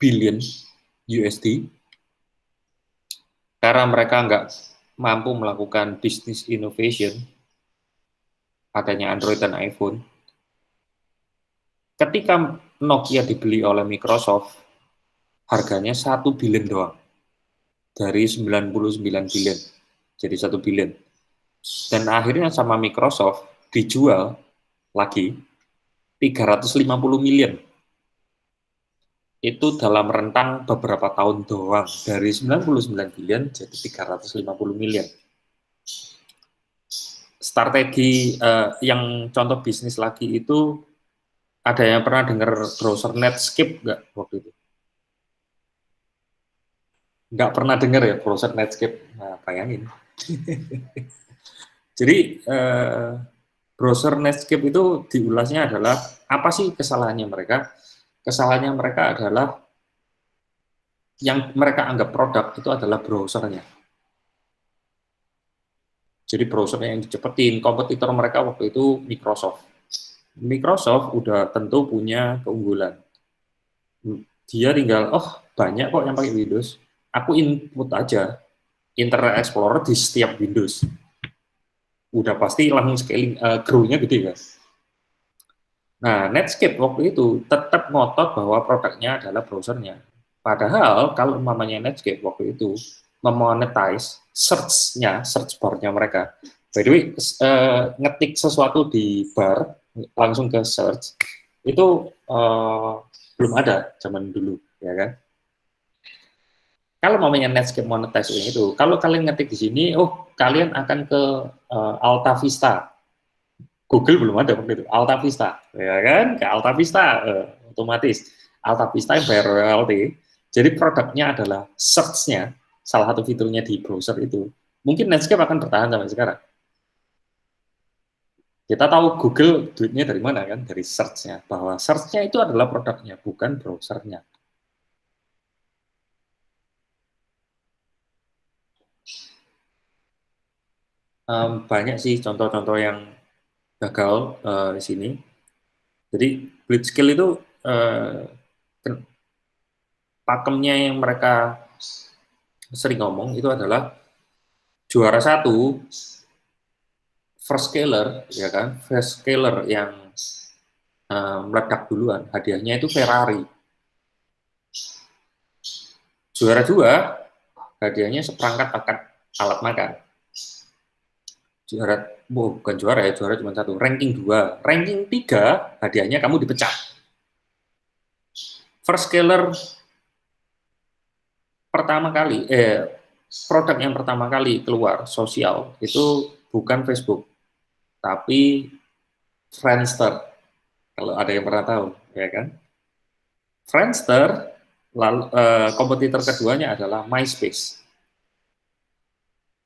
billion USD. karena mereka nggak mampu melakukan business innovation, adanya Android dan iPhone. Ketika Nokia dibeli oleh Microsoft, harganya 1 billion doang. Dari 99 billion, jadi 1 billion. Dan akhirnya sama Microsoft dijual lagi 350 million. Itu dalam rentang beberapa tahun doang, dari 99 billion jadi 350 million. Strategi yang contoh bisnis lagi itu, ada yang pernah dengar browser Netscape nggak waktu itu? Nggak pernah dengar ya browser Netscape? Nah, bayangin. Jadi browser Netscape itu diulasnya adalah apa sih kesalahannya mereka? Kesalahannya mereka adalah yang mereka anggap produk itu adalah browsernya. Jadi browsernya yang dicepetin. Kompetitor mereka waktu itu Microsoft. Microsoft udah tentu punya keunggulan. Dia tinggal, oh banyak kok yang pakai Windows. Aku input aja Internet Explorer di setiap Windows. Udah pasti langsung scaling, grow-nya gede kan. Nah, Netscape waktu itu tetap ngotot bahwa produknya adalah browsernya. Padahal kalau umpamanya Netscape waktu itu memonetize search-nya, search bar-nya mereka. By the way, ngetik sesuatu di bar, langsung ke search, itu belum ada zaman dulu, ya kan? Kalau umpamanya Netscape monetize itu, kalau kalian ngetik di sini, oh kalian akan ke Alta Vista. Google belum ada waktu itu, Alta Vista, ya kan? Ke Alta Vista, otomatis Alta Vista yang bayar royalty. Jadi produknya adalah search-nya, salah satu fiturnya di browser itu. Mungkin Netscape akan bertahan sampai sekarang. Kita tahu Google duitnya dari mana kan? Dari search-nya, bahwa search-nya itu adalah produknya, bukan browser-nya. Banyak sih contoh-contoh yang gagal di sini. Jadi Blitzscaling itu pakemnya yang mereka sering ngomong itu adalah juara satu first scaler, ya kan? First scaler yang meledak duluan, hadiahnya itu Ferrari. Juara dua, hadiahnya seperangkat alat makan. Juara, bukan juara ya, juara cuma satu. Ranking 2, ranking 3, hadiahnya kamu dipecat. First scaler pertama kali, produk yang pertama kali keluar sosial itu bukan Facebook, tapi Friendster. Kalau ada yang pernah tahu, ya kan? Friendster, lalu kompetitor keduanya adalah MySpace.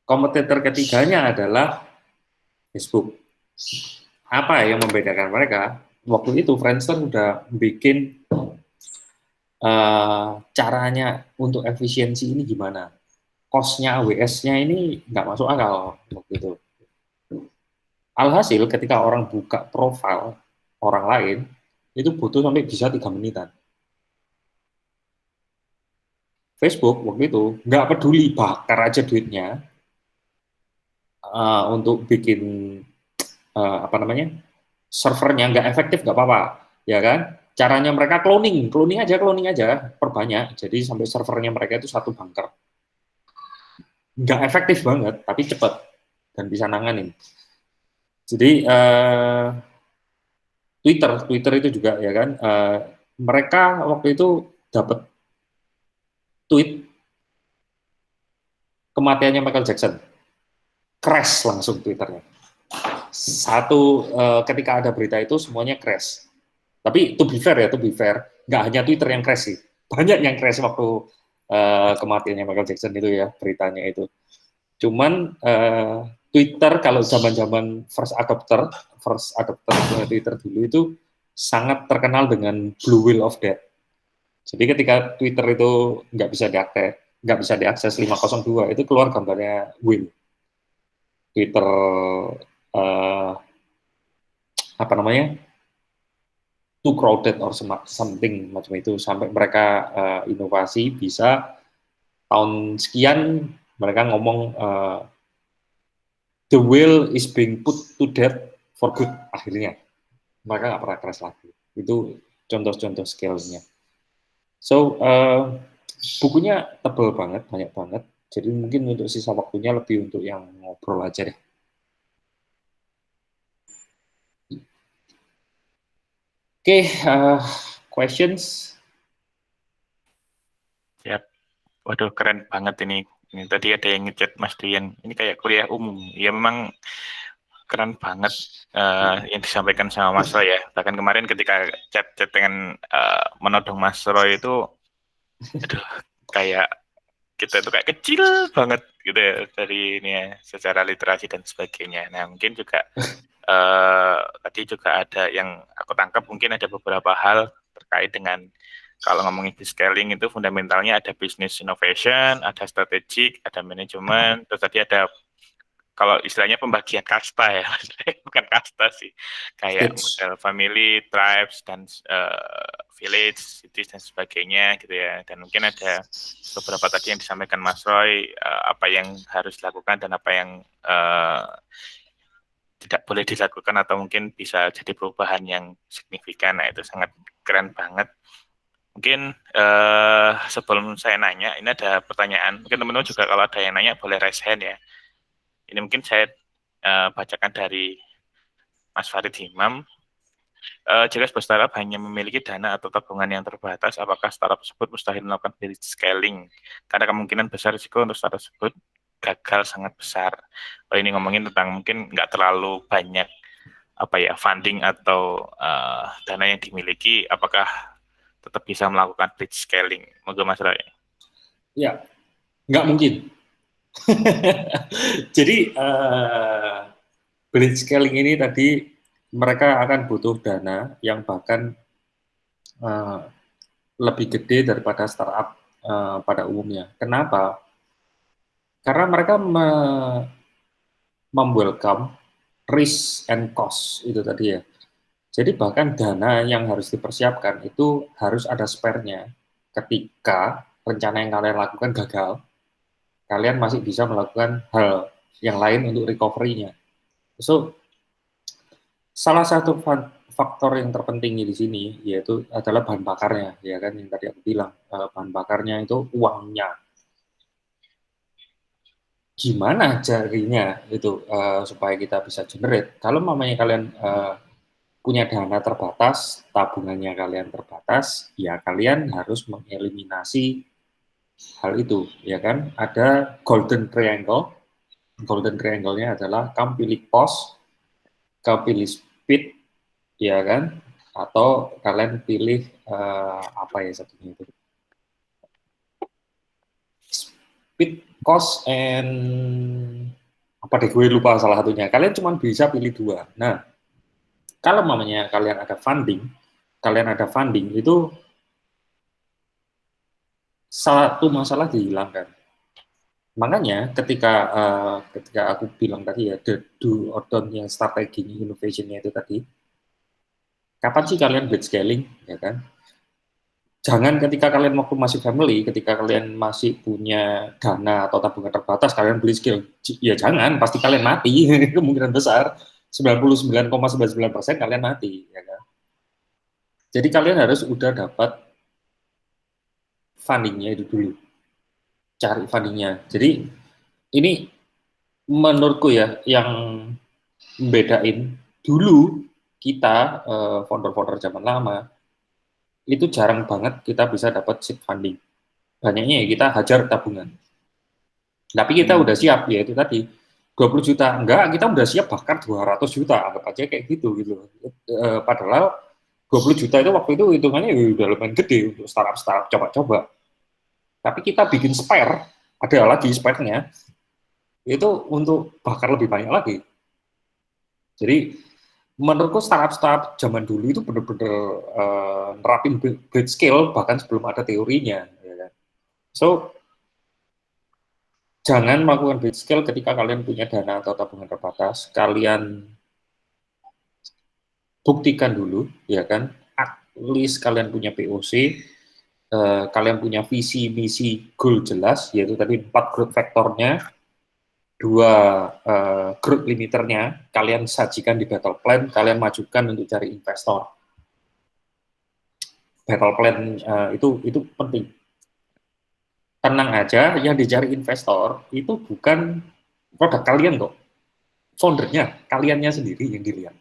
Kompetitor ketiganya adalah Facebook. Apa yang membedakan mereka? Waktu itu Friendster udah bikin caranya untuk efisiensi ini gimana? Cost-nya, AWS-nya ini nggak masuk akal waktu itu. Alhasil ketika orang buka profil orang lain, itu butuh sampai bisa 3 menitan. Facebook waktu itu nggak peduli, bakar aja duitnya untuk bikin servernya nggak efektif nggak apa-apa, ya kan? Caranya mereka cloning aja, perbanyak. Jadi sampai servernya mereka itu satu bunker. Nggak efektif banget, tapi cepat dan bisa nanganin. Jadi Twitter itu juga, ya kan? Mereka waktu itu dapat tweet kematiannya Michael Jackson, crash langsung Twitternya. Ketika ada berita itu semuanya crash. Tapi to be fair, nggak hanya Twitter yang crash sih, banyak yang crash waktu kematiannya Michael Jackson itu ya, beritanya itu. Cuman Twitter kalau zaman-zaman first adopter Twitter dulu itu sangat terkenal dengan Blue Whale of Death. Jadi ketika Twitter itu nggak bisa diakses 502, itu keluar gambarnya whale. Twitter too crowded or something macam itu, sampai mereka inovasi bisa tahun sekian Mereka ngomong the whale is being put to death for good akhirnya. Mereka nggak pernah crash lagi. Itu contoh-contoh scale-nya. So bukunya tebal banget, banyak banget. Jadi mungkin untuk sisa waktunya lebih untuk yang ngobrol aja deh. Oke, questions? Siap. Waduh, keren banget ini. Ini tadi ada yang ngechat Mas Dian. Ini kayak kuliah umum. Ya memang keren banget yang disampaikan sama Mas Roy ya. Bahkan kemarin ketika chat dengan menodong Mas Roy itu, aduh, kayak kita itu kayak kecil banget gitu ya dari ini ya, secara literasi dan sebagainya. Nah mungkin juga tadi juga ada yang aku tangkap, mungkin ada beberapa hal terkait dengan kalau ngomongin scaling itu fundamentalnya ada business innovation, ada strategic, ada manajemen, terus tadi ada kalau istilahnya pembagian kasta ya, bukan kasta sih, kayak model family, tribes, dan village, cities, dan sebagainya gitu ya. Dan mungkin ada beberapa tadi yang disampaikan Mas Roy, apa yang harus dilakukan dan apa yang tidak boleh dilakukan atau mungkin bisa jadi perubahan yang signifikan. Nah itu sangat keren banget. Mungkin sebelum saya nanya, ini ada pertanyaan. Mungkin teman-teman juga kalau ada yang nanya boleh raise hand ya. Ini mungkin saya bacakan dari Mas Farid Himam. Jika sebuah startup hanya memiliki dana atau tabungan yang terbatas, apakah startup tersebut mustahil melakukan business scaling? Karena kemungkinan besar risiko untuk startup tersebut gagal sangat besar. Kalau ini ngomongin tentang mungkin nggak terlalu banyak funding atau dana yang dimiliki, apakah tetap bisa melakukan bridge scaling? Moga Mas Roy. Ya, nggak mungkin. Jadi bridge scaling ini tadi mereka akan butuh dana yang bahkan lebih gede daripada startup pada umumnya. Kenapa? Karena mereka welcome risk and cost itu tadi ya. Jadi bahkan dana yang harus dipersiapkan itu harus ada spare-nya. Ketika rencana yang kalian lakukan gagal, kalian masih bisa melakukan hal yang lain untuk recovery-nya. So, salah satu faktor yang terpenting di sini yaitu adalah bahan bakarnya, ya kan yang tadi aku bilang, bahan bakarnya itu uangnya. Gimana carinya itu supaya kita bisa generate? Kalau mamanya kalian punya dana terbatas, tabungannya kalian terbatas, ya kalian harus mengeliminasi hal itu, ya kan? Ada golden triangle. Golden triangle-nya adalah kamu pilih cost, kamu pilih speed, ya kan? Atau kalian pilih apa ya satunya itu? Speed, cost, and apa deh gue lupa salah satunya. Kalian cuma bisa pilih dua. Nah, kalau mamanya kalian ada funding itu satu masalah dihilangkan. Makanya ketika aku bilang tadi ya, the do or don't yang strategi innovation-nya itu tadi, kapan sih kalian bridge scaling, ya kan? Jangan ketika kalian waktu masih family, ketika kalian masih punya dana atau tabungan terbatas, kalian beli skill. Ya jangan, pasti kalian mati. Kemungkinan besar 99,99% kalian mati, ya kan? Jadi kalian harus udah dapat fundingnya itu dulu, cari fundingnya. Jadi ini menurutku ya yang membedain dulu kita founder-founder zaman lama itu jarang banget kita bisa dapat seed funding. Banyaknya ya kita hajar tabungan. Tapi kita udah siap, ya itu tadi 20 juta. Enggak, kita udah siap bahkan 200 juta, anggap aja kayak gitu. Padahal 20 juta itu waktu itu hitungannya udah lumayan gede untuk startup coba-coba. Tapi kita bikin spare, ada lagi spare-nya, itu untuk bakar lebih banyak lagi. Jadi menurutku startup zaman dulu itu benar-benar nerapin bridge scale bahkan sebelum ada teorinya. Ya kan? So, jangan melakukan bridge scale ketika kalian punya dana atau tabungan terbatas. Kalian buktikan dulu, ya kan? At least kalian punya POC, kalian punya visi, misi, goal jelas, yaitu tadi 4 growth vektornya, 2 growth limiternya, kalian sajikan di battle plan, kalian majukan untuk cari investor. Battle plan itu penting. Tenang aja, yang dicari investor itu bukan produk kalian kok, foundernya, kaliannya sendiri yang dilihat.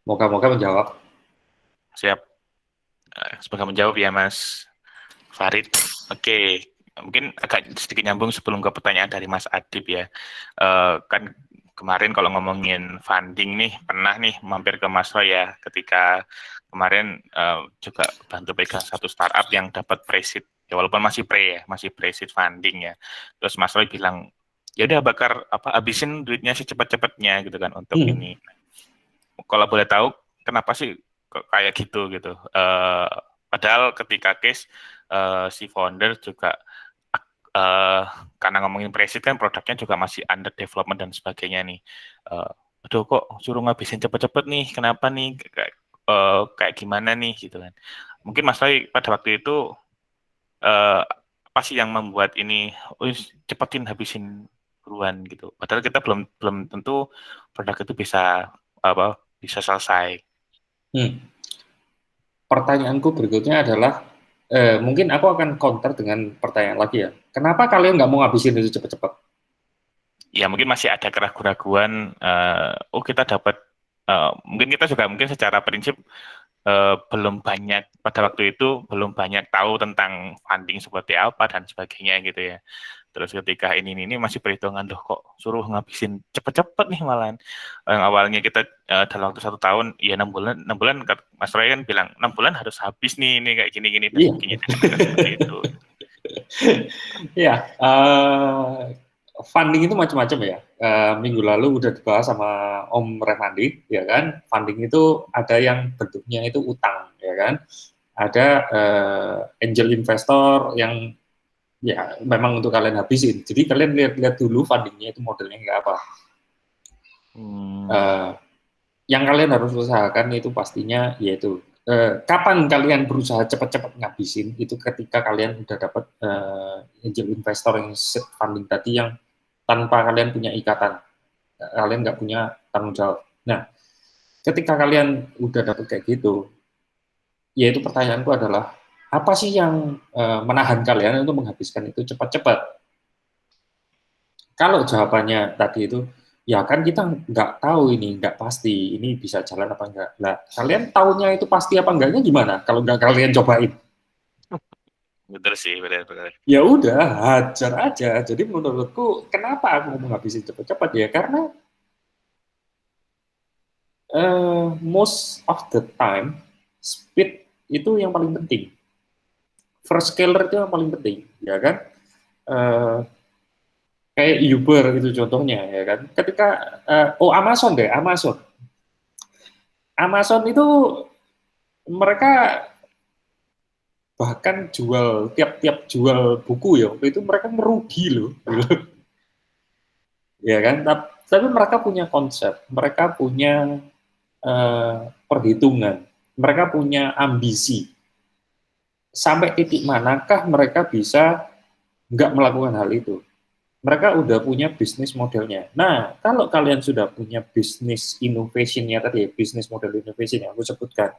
Moga-moga menjawab. Siap. Semoga menjawab ya Mas Farid. Oke, mungkin agak sedikit nyambung sebelum ke pertanyaan dari Mas Adib ya. Kan kemarin kalau ngomongin funding nih, pernah nih mampir ke Mas Roy ya, ketika kemarin juga bantu pegang satu startup yang dapat pre-seed, ya walaupun masih pre-seed funding ya. Terus Mas Roy bilang, ya udah habisin duitnya secepat-cepatnya gitu kan untuk ini. Kalau boleh tahu, kenapa sih kayak gitu? Padahal ketika case si founder juga karena ngomongin pre-seed kan produknya juga masih under development dan sebagainya nih. Aduh kok suruh ngabisin cepet-cepet nih, kenapa nih, kayak gimana nih gitu kan. Mungkin Mas Roy pada waktu itu apa sih yang membuat ini cepetin habisin buruan gitu. Padahal kita belum tentu produk itu bisa selesai. Pertanyaanku berikutnya adalah, mungkin aku akan counter dengan pertanyaan lagi ya. Kenapa kalian nggak mau ngabisin itu cepat-cepat? Ya mungkin masih ada keraguan-keraguan. Kita dapat, mungkin kita juga mungkin secara prinsip belum banyak pada waktu itu belum banyak tahu tentang funding seperti apa dan sebagainya gitu ya. Terus ketika ini masih perhitungan, loh kok suruh ngabisin cepet-cepet nih malahan. Yang awalnya kita dalam waktu 1 tahun, ya 6 bulan Mas Roy kan bilang 6 bulan harus habis nih, ini kayak gini dan sebagainya. Seperti itu. Iya, funding itu macam-macam ya. Minggu lalu udah dibahas sama Om Refandi, ya kan. Funding itu ada yang bentuknya itu utang, ya kan. Ada angel investor yang ya memang untuk kalian habisin. Jadi kalian lihat dulu fundingnya itu modelnya kayak apa. Yang kalian harus usahakan itu pastinya yaitu kapan kalian berusaha cepat-cepat ngabisin itu ketika kalian udah dapat angel investor yang seed funding tadi yang tanpa kalian punya ikatan, kalian nggak punya tanggung jawab. Nah, ketika kalian udah dapat kayak gitu, yaitu pertanyaanku adalah apa sih yang menahan kalian untuk menghabiskan itu cepat-cepat? Kalau jawabannya tadi itu, ya kan kita nggak tahu ini, nggak pasti ini bisa jalan apa enggak. Nah, kalian tahunya itu pasti apa enggaknya gimana? Kalau nggak kalian cobain? Betul sih, benar. Ya udah, hajar aja. Jadi menurutku, kenapa aku mau ngabisin cepat-cepat ya? Karena most of the time, speed itu yang paling penting. First scaler itu yang paling penting, ya kan? Kayak Uber itu contohnya, ya kan? Ketika Amazon deh, Amazon itu mereka bahkan tiap jual buku ya, itu mereka merugi loh. Ya kan? Tapi mereka punya konsep, mereka punya perhitungan, mereka punya ambisi. Sampai titik manakah mereka bisa nggak melakukan hal itu? Mereka udah punya bisnis modelnya. Nah, kalau kalian sudah punya bisnis innovation-nya tadi, bisnis model innovation yang aku sebutkan,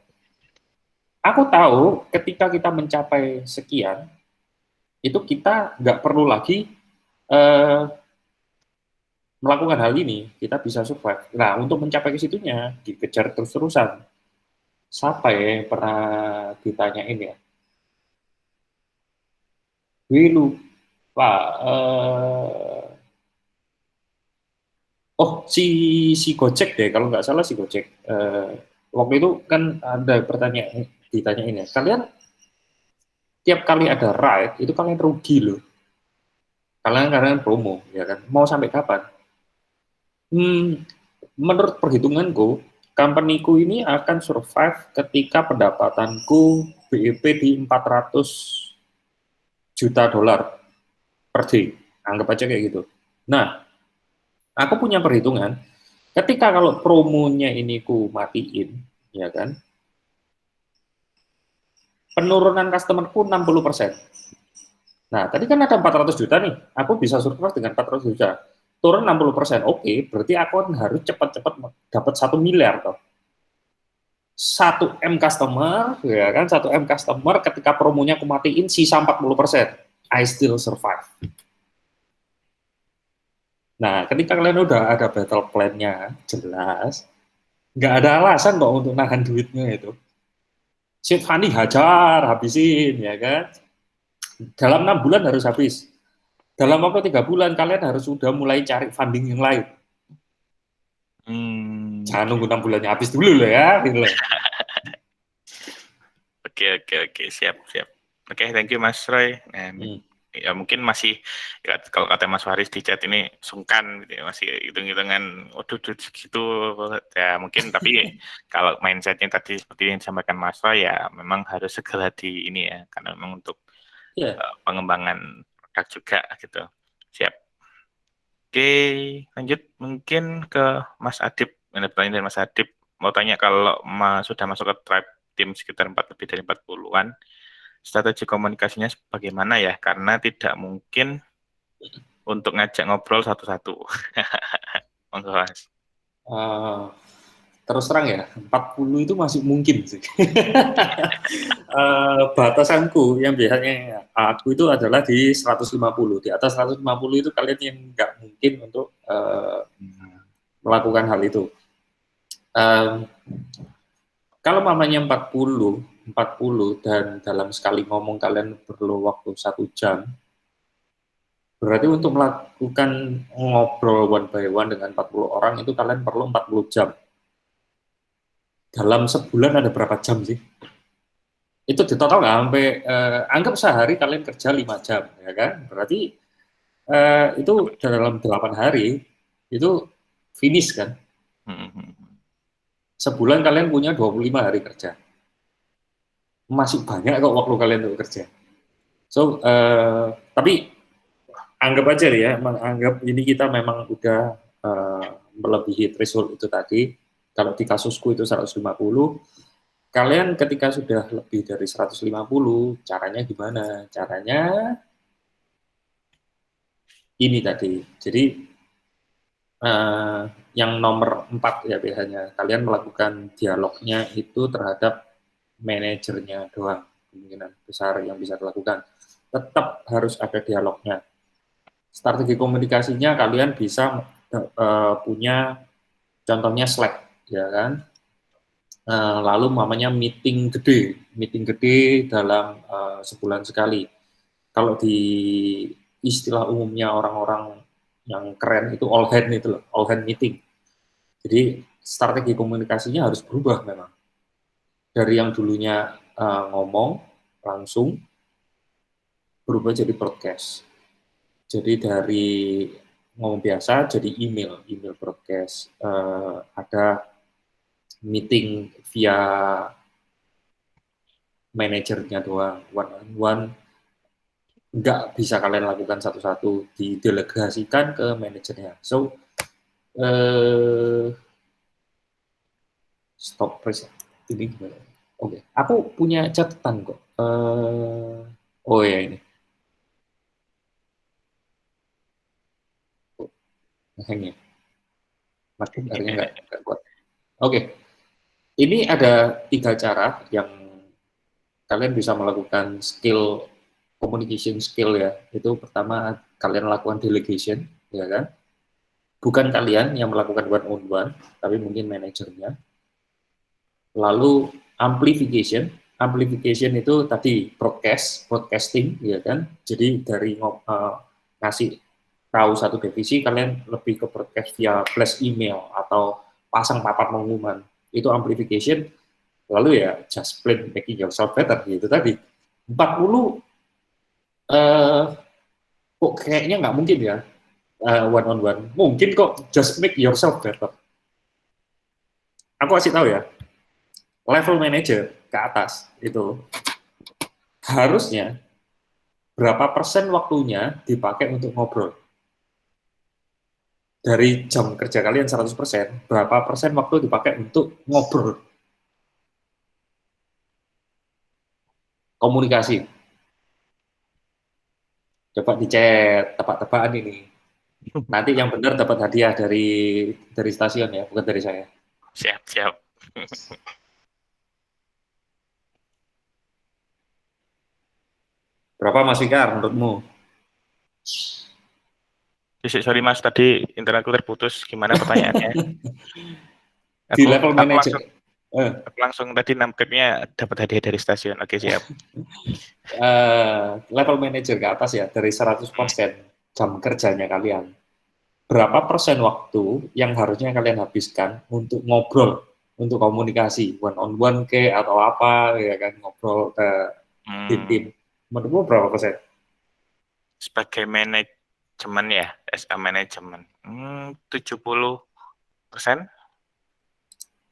aku tahu ketika kita mencapai sekian, itu kita nggak perlu lagi melakukan hal ini, kita bisa survive. Nah, untuk mencapai ke situnya, dikejar terus-terusan. Siapa ya yang pernah ditanyain ya? Lupa. Si Gojek deh, kalau nggak salah si Gojek. Waktu itu kan ada pertanyaan, ditanyain ya, kalian tiap kali ada ride, itu kalian rugi loh. Kalian promo, ya kan? Mau sampai kapan? Menurut perhitunganku, company-ku ini akan survive ketika pendapatanku BEP di 400 juta dolar per day. Anggap aja kayak gitu. Nah, aku punya perhitungan, ketika kalau promonya ini ku matiin, ya kan, penurunan customerku 60%. Nah, tadi kan ada 400 juta nih, aku bisa surplus dengan 400 juta. Turun 60%, oke, berarti aku harus cepat-cepat dapat 1 miliar toh. 1 M customer, ya kan, 1 M customer ketika promonya aku matiin sisa 40%. I still survive. Nah, ketika kalian udah ada battle plan-nya, jelas, nggak ada alasan kok untuk nahan duitnya itu. Seed funding hajar, habisin, ya kan. Dalam 6 bulan harus habis. Dalam waktu 3 bulan kalian harus sudah mulai cari funding yang lain. Jangan nunggu 6 bulannya habis dulu loh ya. Gitu loh. Oke, siap. Oke, thank you Mas Roy. Nah, ya mungkin masih ya, kalau kata Mas Faris di chat ini sungkan gitu ya, masih hitung-hitungan waduh segitu ya mungkin tapi kalau mindsetnya tadi seperti yang disampaikan Mas Roy ya memang harus segera di ini ya karena memang untuk pengembangan produk juga gitu. Siap. Oke, lanjut mungkin ke Mas Adip. Ada pertanyaan dari Mas Adip. Mau tanya kalau sudah masuk ke tribe tim sekitar lebih dari 40-an, strategi komunikasinya bagaimana ya? Karena tidak mungkin untuk ngajak ngobrol satu-satu. Monggo Mas. Terus terang ya, 40 itu masih mungkin sih. Batasanku yang biasanya aku itu adalah di 150. Di atas 150 itu kalian yang nggak mungkin untuk melakukan hal itu. Kalau mamanya 40 dan dalam sekali ngomong kalian perlu waktu 1 jam, berarti untuk melakukan ngobrol one by one dengan 40 orang itu kalian perlu 40 jam. Dalam sebulan ada berapa jam sih? Itu di total nggak sampai, anggap sehari kalian kerja 5 jam, ya kan? Berarti itu dalam 8 hari, itu finish kan? Sebulan kalian punya 25 hari kerja. Masih banyak kok waktu kalian untuk kerja. So, tapi anggap aja ya, anggap ini kita memang udah melebihi threshold itu tadi. Kalau di kasusku itu 150, kalian ketika sudah lebih dari 150, caranya gimana? Caranya ini tadi. Jadi yang nomor 4 ya biasanya, kalian melakukan dialognya itu terhadap manajernya doang. Kemungkinan besar yang bisa dilakukan. Tetap harus ada dialognya. Strategi komunikasinya kalian bisa punya contohnya Slack, ya kan? Lalu namanya meeting gede dalam sebulan sekali. Kalau di istilah umumnya orang-orang yang keren itu all hand itu loh, all hand meeting. Jadi strategi komunikasinya harus berubah memang. Dari yang dulunya ngomong langsung berubah jadi broadcast. Jadi dari ngomong biasa jadi email broadcast. Ada meeting via manajernya doang, one on one, nggak bisa kalian lakukan satu-satu, didelegasikan ke manajernya. So, stop press ini gimana? Oke, aku punya catatan kok. Oh ya ini. Hangnya. Makin akhirnya nggak kuat. Oke. Ini ada 3 cara yang kalian bisa melakukan skill, communication skill ya. Itu pertama kalian lakukan delegation, ya kan? Bukan kalian yang melakukan one on one, tapi mungkin manajernya. Lalu amplification itu tadi broadcasting, ya kan? Jadi dari ngasih tahu satu divisi, kalian lebih ke broadcast via flash email atau pasang papan pengumuman. Itu amplification. Lalu ya just plain making yourself better gitu tadi. 40 kok kayaknya nggak mungkin ya one on one. Mungkin kok, just make yourself better. Aku kasih tahu ya, level manager ke atas itu harusnya berapa persen waktunya dipakai untuk ngobrol. Dari jam kerja kalian 100%, berapa persen waktu dipakai untuk ngobrol? komunikasi. Coba dicet, tebak-tebakan ini. Nanti yang benar dapat hadiah dari stasiun ya, bukan dari saya. Siap. Berapa Mas Fikar menurutmu? Sorry Mas, tadi internetku terputus. Gimana pertanyaannya? Di level manager. Aku langsung tadi nangkepnya dapat hadiah dari stasiun. Oke, siap. Level manager ke atas ya, dari 100% jam kerjanya kalian. Berapa persen waktu yang harusnya kalian habiskan untuk ngobrol, untuk komunikasi, one on one ke atau apa, ya kan, ngobrol ke tim-tim. Menurutmu berapa persen? Sebagai manajemen ya, SK manajemen, 70%.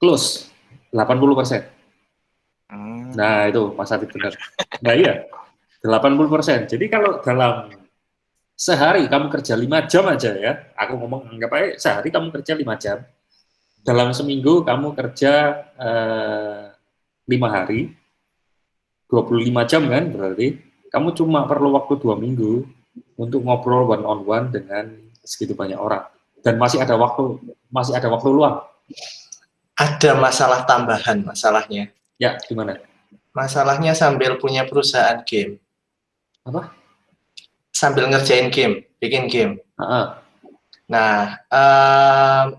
Close, 80%. Nah itu Mas Adit benar. Nah iya, 80%. Jadi kalau dalam sehari kamu kerja 5 jam aja ya, aku ngomong anggap aja sehari kamu kerja 5 jam, dalam seminggu kamu kerja 5 hari, 25 jam kan berarti, kamu cuma perlu waktu 2 minggu untuk ngobrol one on one dengan segitu banyak orang, dan masih ada waktu luang. Ada masalah tambahan masalahnya. Ya, gimana? Masalahnya sambil punya perusahaan game. Apa? Sambil ngerjain game, bikin game. Nah,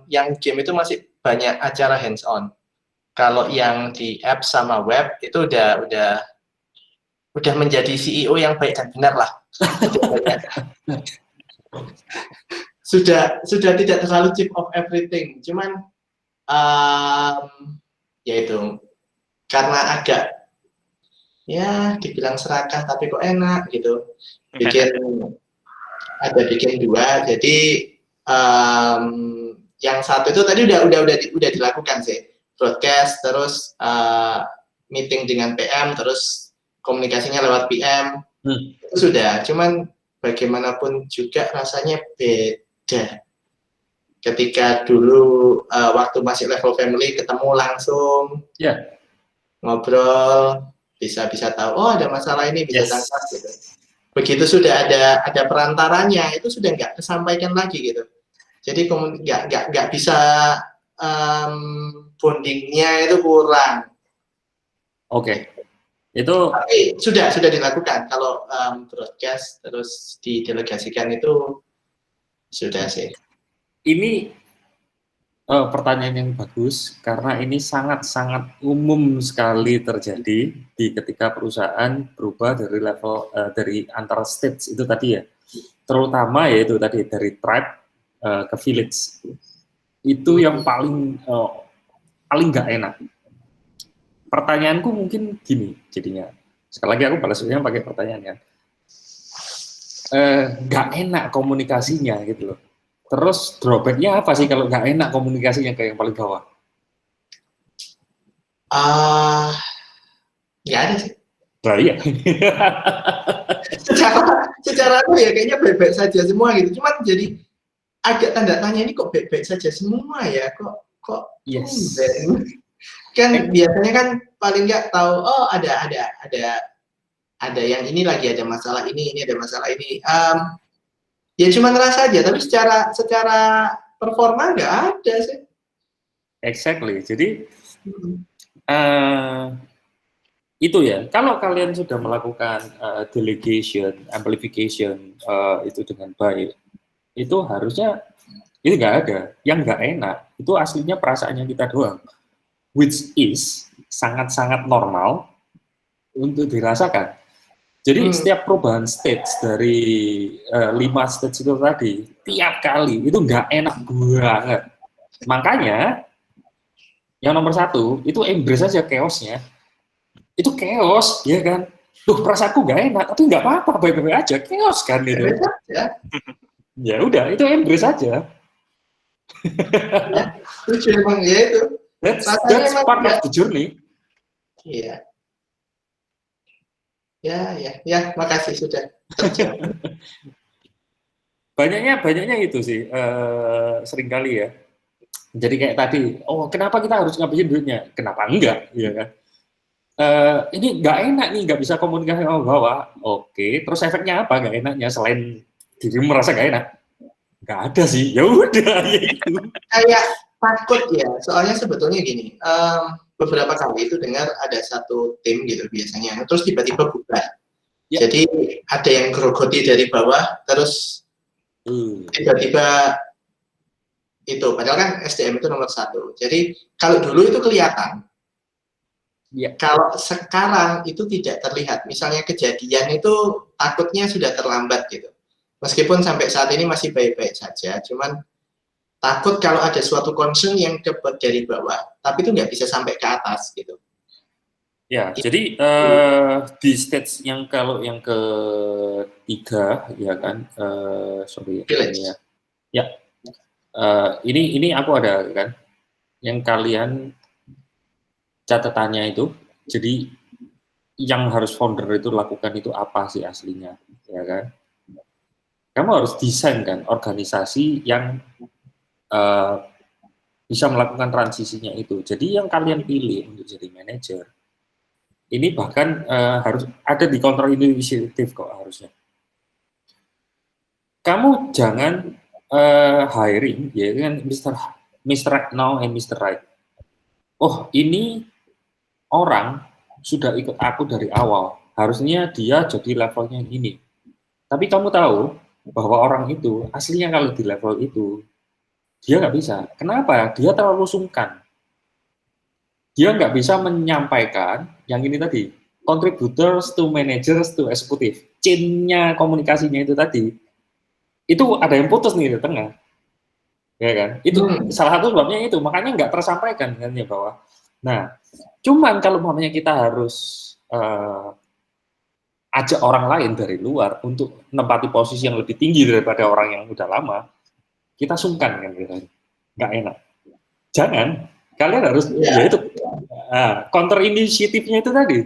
yang game itu masih banyak acara hands on. Kalau yang di app sama web itu udah menjadi CEO yang baik dan benar lah. sudah tidak terlalu chief of everything. Cuman yaitu karena agak ya dibilang serakah tapi kok enak gitu. Bikin 2, jadi yang satu itu tadi udah dilakukan sih, broadcast, terus meeting dengan PM, terus komunikasinya lewat PM, itu sudah. Cuman bagaimanapun juga rasanya beda. Ketika dulu waktu masih level family ketemu langsung, ngobrol, bisa tahu, oh ada masalah ini, bisa tangkap gitu. Begitu sudah ada perantaranya, itu sudah nggak kesampaikan lagi gitu. Jadi nggak bisa, bondingnya itu kurang. Oke. Itu tapi sudah dilakukan. Kalau broadcast terus didelegasikan itu sudah sih. Ini pertanyaan yang bagus, karena ini sangat-sangat umum sekali terjadi di ketika perusahaan berubah dari level dari antara stage itu tadi ya, terutama yaitu tadi dari tribe ke village. Itu yang paling nggak enak. Pertanyaanku mungkin gini jadinya, sekali lagi aku balasnya pakai pertanyaan kan, nggak enak komunikasinya gitu loh. Terus drawback-nya apa sih kalau nggak enak komunikasinya ke yang paling bawah? Nggak ada sih. Nah, iya. secara itu ya kayaknya baik-baik saja semua gitu. Cuman jadi agak tanda tanya, ini kok baik-baik saja semua ya? Kok yes. Kan biasanya kan paling nggak tahu, oh ada yang ini lagi, ada masalah ini ada masalah ini. Ya cuma ngerasa aja, tapi secara performa nggak ada sih. Exactly. Jadi itu ya. Kalau kalian sudah melakukan delegation, amplification itu dengan baik, itu harusnya itu nggak ada. Yang nggak enak itu aslinya perasaannya kita doang, which is sangat-sangat normal untuk dirasakan. Jadi setiap perubahan stage dari 5 stage itu tadi, tiap kali itu nggak enak banget. Makanya yang nomor 1 itu embrace aja chaos-nya. Itu chaos, ya kan? Duh, perasaanku nggak enak, tapi nggak apa-apa, baik-baik aja, chaos kan itu. Ya udah, itu embrace aja. Itu memang ya itu. That's part of the journey. Iya. Ya, makasih sudah. Banyaknya itu sih, seringkali ya. Jadi kayak tadi, oh kenapa kita harus ngabisin duitnya? Kenapa enggak, ya kan? ini nggak enak nih, nggak bisa komunikasi sama bawah. Oke, terus efeknya apa nggak enaknya selain diri merasa nggak enak? Nggak ada sih, ya udah gitu. Kayak takut ya, soalnya sebetulnya gini, beberapa kali itu dengar ada satu tim gitu biasanya, terus tiba-tiba bubar. Ya. Jadi ada yang grogoti dari bawah, terus tiba-tiba itu, padahal kan SDM itu nomor 1. Jadi kalau dulu itu kelihatan. Ya. Kalau sekarang itu tidak terlihat. Misalnya kejadian itu takutnya sudah terlambat gitu. Meskipun sampai saat ini masih baik-baik saja, cuman takut kalau ada suatu concern yang dapat dari bawah, tapi itu nggak bisa sampai ke atas gitu. Ya, jadi di stage yang kalau yang ketiga ya kan, sorry ini ya, ini aku ada kan, yang kalian catatannya itu, jadi yang harus founder itu lakukan itu apa sih aslinya, ya kan? Kamu harus desain kan organisasi yang bisa melakukan transisinya itu. Jadi yang kalian pilih untuk jadi manajer, ini bahkan harus ada di kontrol inisiatif kok harusnya. Kamu jangan hiring, ya kan Mr. Right now and Mr. Right. Oh ini orang sudah ikut aku dari awal, harusnya dia jadi levelnya ini. Tapi kamu tahu bahwa orang itu aslinya kalau di level itu dia nggak bisa. Kenapa? Dia terlalu sungkan. Dia nggak bisa menyampaikan yang ini tadi, contributors to managers to executive. Chain-nya komunikasinya itu tadi, itu ada yang putus nih di tengah. Ya kan? Itu salah satu sebabnya itu, makanya nggak tersampaikan kan ya bahwa. Nah, cuman kalau umpamanya kita harus ajak orang lain dari luar untuk menempati posisi yang lebih tinggi daripada orang yang udah lama, kita sungkan kan gitu. Nggak enak. Jangan, kalian harus ya itu counter inisiatifnya itu tadi.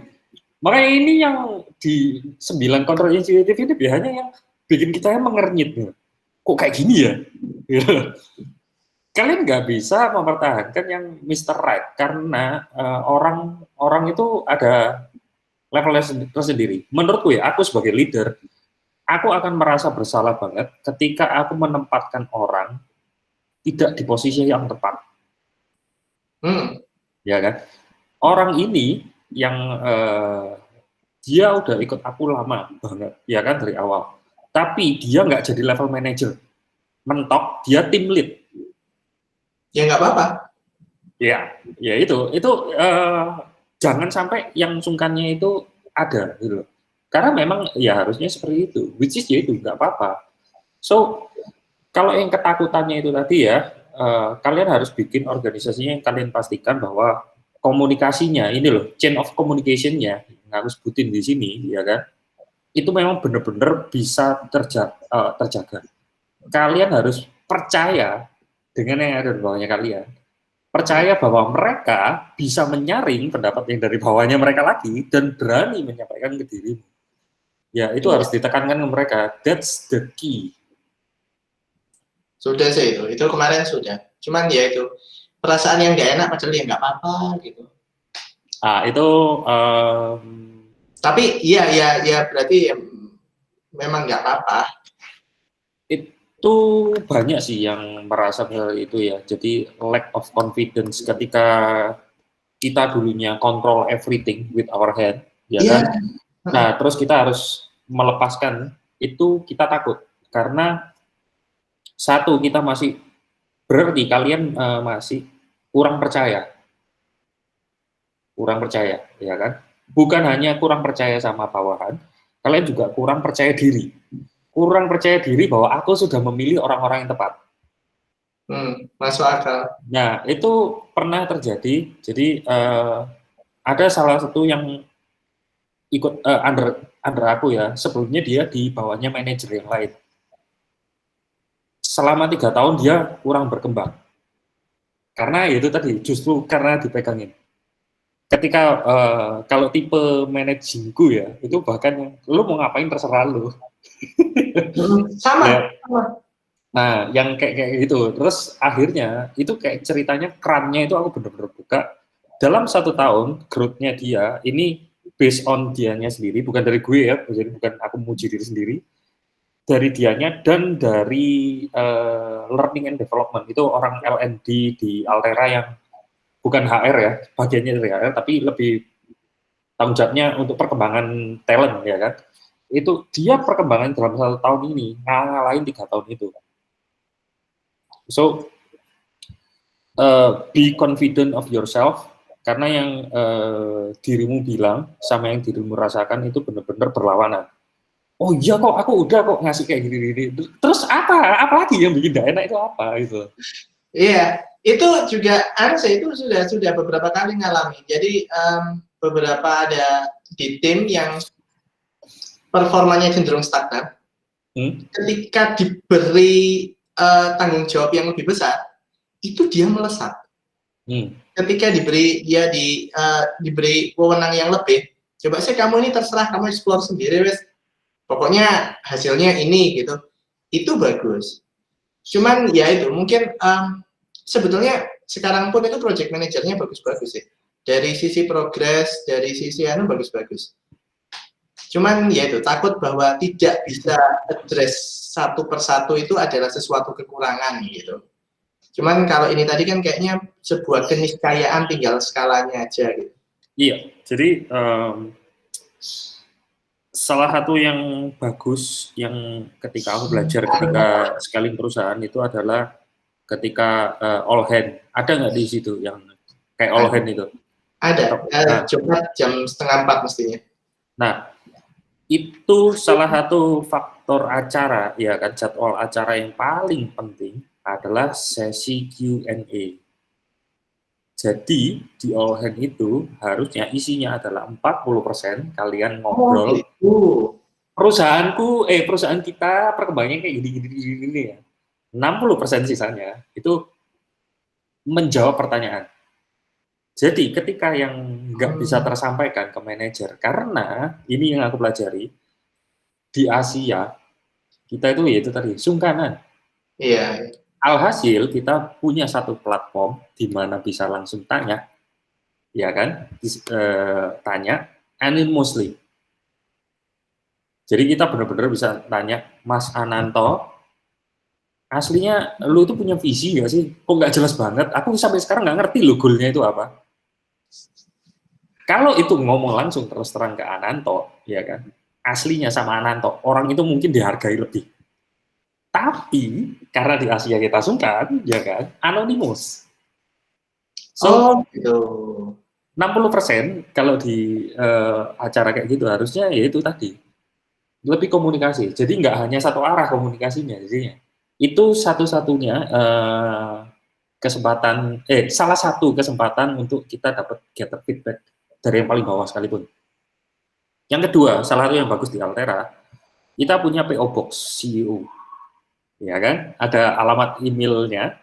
Makanya ini yang di 9 counter inisiatif ini biasanya yang bikin kita mengernyit. Kok kayak gini ya? Kalian nggak bisa mempertahankan yang Mr. Right karena orang itu ada levelnya tersendiri. Menurutku ya, aku sebagai leader, aku akan merasa bersalah banget ketika aku menempatkan orang tidak di posisi yang tepat. Ya kan? Orang ini yang dia udah ikut aku lama banget, ya kan dari awal. Tapi dia nggak jadi level manager, mentok dia tim lead. Ya nggak apa-apa. Ya itu jangan sampai yang sungkannya itu ada gitu. Karena memang ya harusnya seperti itu, which is ya itu nggak apa-apa. So kalau yang ketakutannya itu tadi ya, kalian harus bikin organisasinya yang kalian pastikan bahwa komunikasinya ini loh, chain of communication-nya harus sebutin di sini ya kan, itu memang benar-benar bisa terjaga. Kalian harus percaya dengan yang ada di bawahnya kalian. Percaya bahwa mereka bisa menyaring pendapat yang dari bawahnya mereka lagi dan berani menyampaikan ke dirimu. Ya, itu harus ditekankan ke mereka. That's the key. Sudah sih itu kemarin sudah. Cuman ya itu perasaan yang nggak enak padahal ya nggak apa-apa gitu. Itu tapi ya berarti memang nggak apa-apa. Itu banyak sih yang merasa itu ya. Jadi lack of confidence ketika kita dulunya control everything with our hand, ya kan? Nah, terus kita harus melepaskan itu, kita takut karena satu, kita masih berarti kalian masih kurang percaya, ya kan? Bukan hanya kurang percaya sama bawahan, kalian juga kurang percaya diri. Kurang percaya diri bahwa aku sudah memilih orang-orang yang tepat. Masuk akal. Nah, itu pernah terjadi. Jadi ada salah satu yang ikut under aku ya. Sebelumnya dia di bawahnya manajer yang lain. Selama 3 tahun dia kurang berkembang. Karena itu tadi justru karena dipegangin. Ketika kalau tipe managingku ya, itu bahkan lu mau ngapain terserah lu. Sama. Ya. Nah, yang kayak gitu. Terus akhirnya itu kayak ceritanya kerannya itu aku bener-bener buka dalam 1 tahun growth-nya dia ini based on dianya sendiri, bukan dari gue ya, jadi bukan aku memuji diri sendiri, dari dianya dan dari learning and development. Itu orang L&D di Altera yang bukan HR ya, bagiannya dari HR, tapi lebih tanggung jawabnya untuk perkembangan talent ya kan. Itu dia perkembangan dalam 1 tahun ini ngalahin 3 tahun itu. So be confident of yourself, karena yang dirimu bilang sama yang dirimu rasakan itu benar-benar berlawanan. Oh iya kok, aku udah kok ngasih kayak gini-gini. Terus apa lagi yang bikin gak enak itu apa gitu? Iya, itu juga itu sudah beberapa kali ngalami. Jadi beberapa ada di tim yang performanya cenderung stagnan. Ketika diberi tanggung jawab yang lebih besar, itu dia melesat. Ketika diberi wewenang yang lebih, coba sih kamu ini terserah, kamu explore sendiri wes. Pokoknya hasilnya ini gitu. Itu bagus. Cuman ya itu mungkin sebetulnya sekarang pun itu project manajernya bagus-bagus sih. Dari sisi progres, dari sisi bagus-bagus. Cuman ya itu takut bahwa tidak bisa address satu persatu itu adalah sesuatu kekurangan gitu. Cuman kalau ini tadi kan kayaknya sebuah keniscayaan, tinggal skalanya aja gitu. Iya, jadi salah satu yang bagus yang ketika aku belajar ketika scaling perusahaan itu adalah ketika all hand. Ada nggak di situ yang kayak all hand itu? Ada, Jumat jam 3:30 mestinya. Nah, itu salah satu faktor acara, ya kan, jadwal acara yang paling penting adalah sesi Q&A. Jadi di all hand itu harusnya isinya adalah 40% kalian ngobrol. Perusahaan kita perkembangannya kayak gini ya. 60% sisanya itu menjawab pertanyaan. Jadi ketika yang nggak bisa tersampaikan ke manajer, karena ini yang aku pelajari di Asia kita itu yaitu tadi sungkanan. Iya. Alhasil kita punya satu platform di mana bisa langsung tanya, ya kan? Tanya anonymously. Jadi kita benar-benar bisa tanya, Mas Ananto, aslinya lu tuh punya visi nggak sih? Kok nggak jelas banget? Aku sampai sekarang nggak ngerti lo goalnya itu apa. Kalau itu ngomong langsung terus terang ke Ananto, ya kan? Aslinya sama Ananto, orang itu mungkin dihargai lebih. Tapi karena di Asia kita sungkan, ya kan, anonimus. So, gitu. 60% kalau di acara kayak gitu harusnya ya itu tadi lebih komunikasi. Jadi nggak hanya satu arah komunikasinya, jadinya itu satu-satunya salah satu kesempatan untuk kita dapat gather feedback dari yang paling bawah sekalipun. Yang kedua, salah satu yang bagus di Altera, kita punya PO Box CEO. Ya kan, ada alamat emailnya,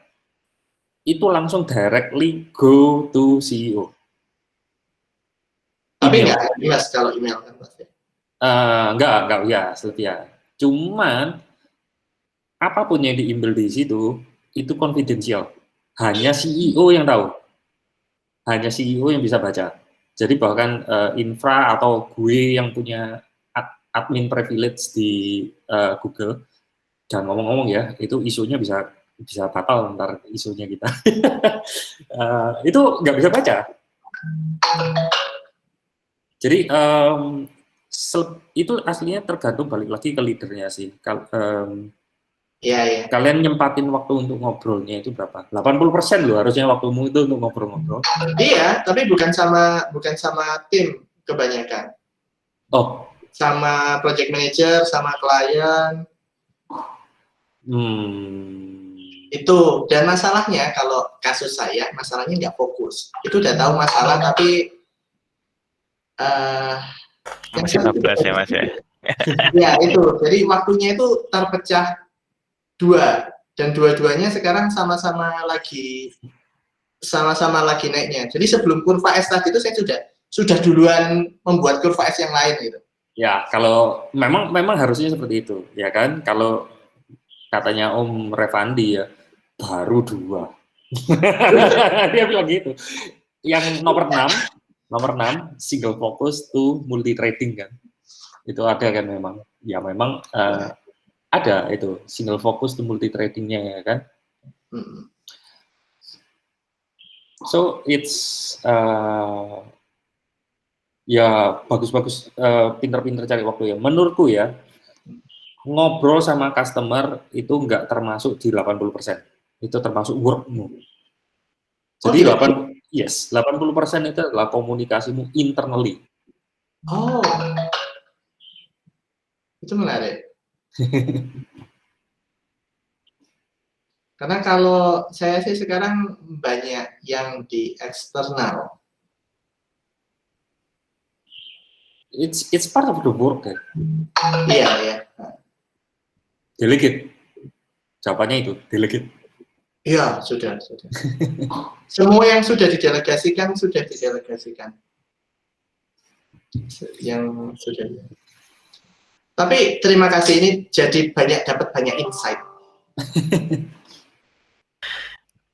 itu langsung directly go to CEO. Tapi nggak jelas kalau email kan pasti. Nggak ya, setia. Cuman apapun yang di-email di situ itu confidential. Hanya CEO yang tahu. Hanya CEO yang bisa baca. Jadi bahkan infra atau gue yang punya admin privilege di Google, jangan ngomong-ngomong ya, itu isunya bisa batal ntar isunya kita. Itu nggak bisa baca. Jadi itu aslinya tergantung balik lagi ke leadernya sih. Kalian nyempatin waktu untuk ngobrolnya itu berapa? 80% loh harusnya waktumu itu untuk ngobrol-ngobrol. Iya, tapi bukan sama tim kebanyakan. Oh. Sama project manager, sama klien. Itu, dan masalahnya kalau kasus saya, masalahnya nggak fokus. Itu udah tahu masalah, tapi masih 14 ya Mas ya? Ya itu, jadi waktunya itu terpecah 2, dan dua-duanya sekarang sama-sama lagi naiknya. Jadi sebelum kurva S tadi itu saya sudah duluan membuat kurva S yang lain gitu. Ya, kalau memang harusnya seperti itu, ya kan? Kalau katanya Om Revandi ya, baru 2. Dia bilang gitu. yang nomor 6 single focus to multi trading kan. Itu ada kan memang. Ya memang ada itu single focus to multi tradingnya ya kan. So it's ya bagus-bagus, pinter-pinter cari waktu ya. Menurutku ya, ngobrol sama customer itu nggak termasuk di 80%. Itu termasuk workmu. Jadi 80% itu adalah komunikasimu internally. Oh, itu menarik. Karena kalau saya sih sekarang banyak yang di eksternal. It's part of the work kan. Iya. Delegate. Jawabannya itu, delegate. Iya, sudah. Semua yang sudah didelegasikan. Yang sudah. Tapi terima kasih, ini jadi dapat banyak insight.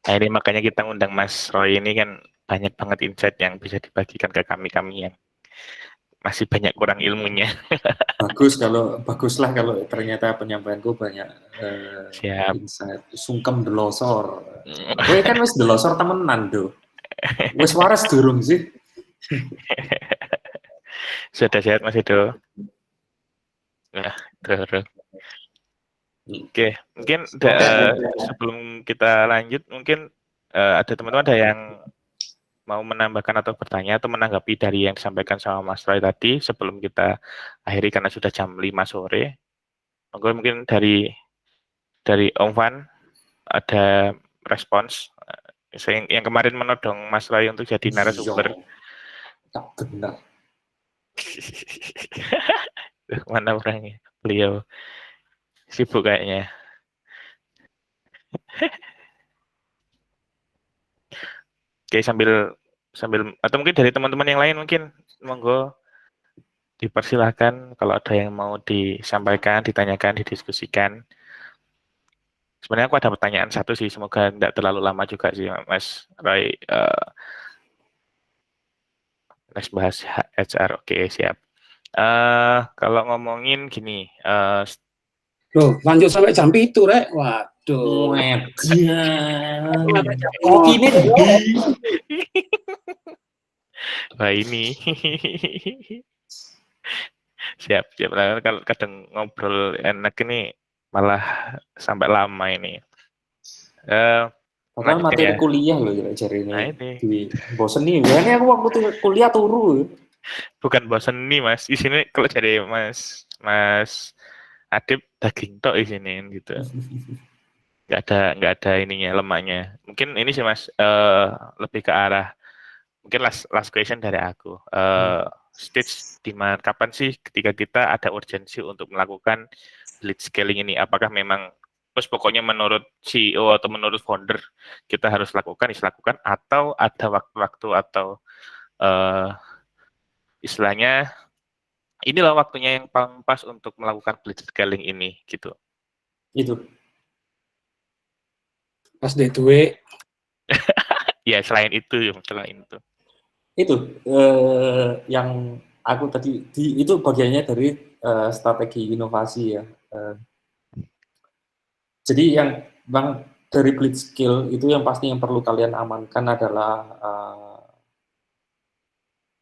Nah, ini makanya kita undang Mas Roy ini kan banyak banget insight yang bisa dibagikan ke kami yang masih banyak kurang ilmunya. Baguslah kalau ternyata penyampaianku banyak insight. Sungkem delosor. Kowe kan wis delosor temenan do. Wis waras durung sih. Sudah sehat Mas Edo. Nah, terus. Oke, mungkin sebelum kita lanjut, mungkin ada teman-teman ada yang mau menambahkan atau bertanya atau menanggapi dari yang disampaikan sama Mas Roy tadi sebelum kita akhiri karena sudah jam 5 sore. Mungkin dari Om Van ada respons yang kemarin menodong Mas Roy untuk jadi narasumber. Tak benar. Mana orangnya? Beliau sibuk kayaknya. Oke, sambil atau mungkin dari teman-teman yang lain mungkin monggo dipersilahkan kalau ada yang mau disampaikan, ditanyakan, didiskusikan. Sebenarnya aku ada pertanyaan satu sih, semoga tidak terlalu lama juga sih Mas Roy. Next bahas HR, oke siap. Kalau ngomongin gini, Loh, lanjut sampai jam itu, Rek. Waduh. Kopi ini. Wah ini. Siap. Kalau kadang ngobrol enak ini malah sampai lama ini. Padahal materi kuliah loh cari ini. Nah ini. Bosen nih. Ini aku waktu kuliah turu. Bukan bosen nih Mas. Di sini kalau jadi Mas Adib daging tok di sini gitu. Nggak ada ininya, lemaknya. Mungkin ini sih Mas lebih ke arah mungkin last question dari aku. Stage di mana kapan sih ketika kita ada urgensi untuk melakukan blitz scaling ini? Apakah memang pokoknya menurut CEO atau menurut founder kita harus lakukan, atau ada waktu-waktu atau istilahnya inilah waktunya yang paling pas untuk melakukan blitz scaling ini gitu. Itu. Pas day to week. Ya selain itu. Itu yang aku tadi itu bagiannya dari strategi inovasi ya. Jadi yang dari blitz skill itu yang pasti yang perlu kalian amankan adalah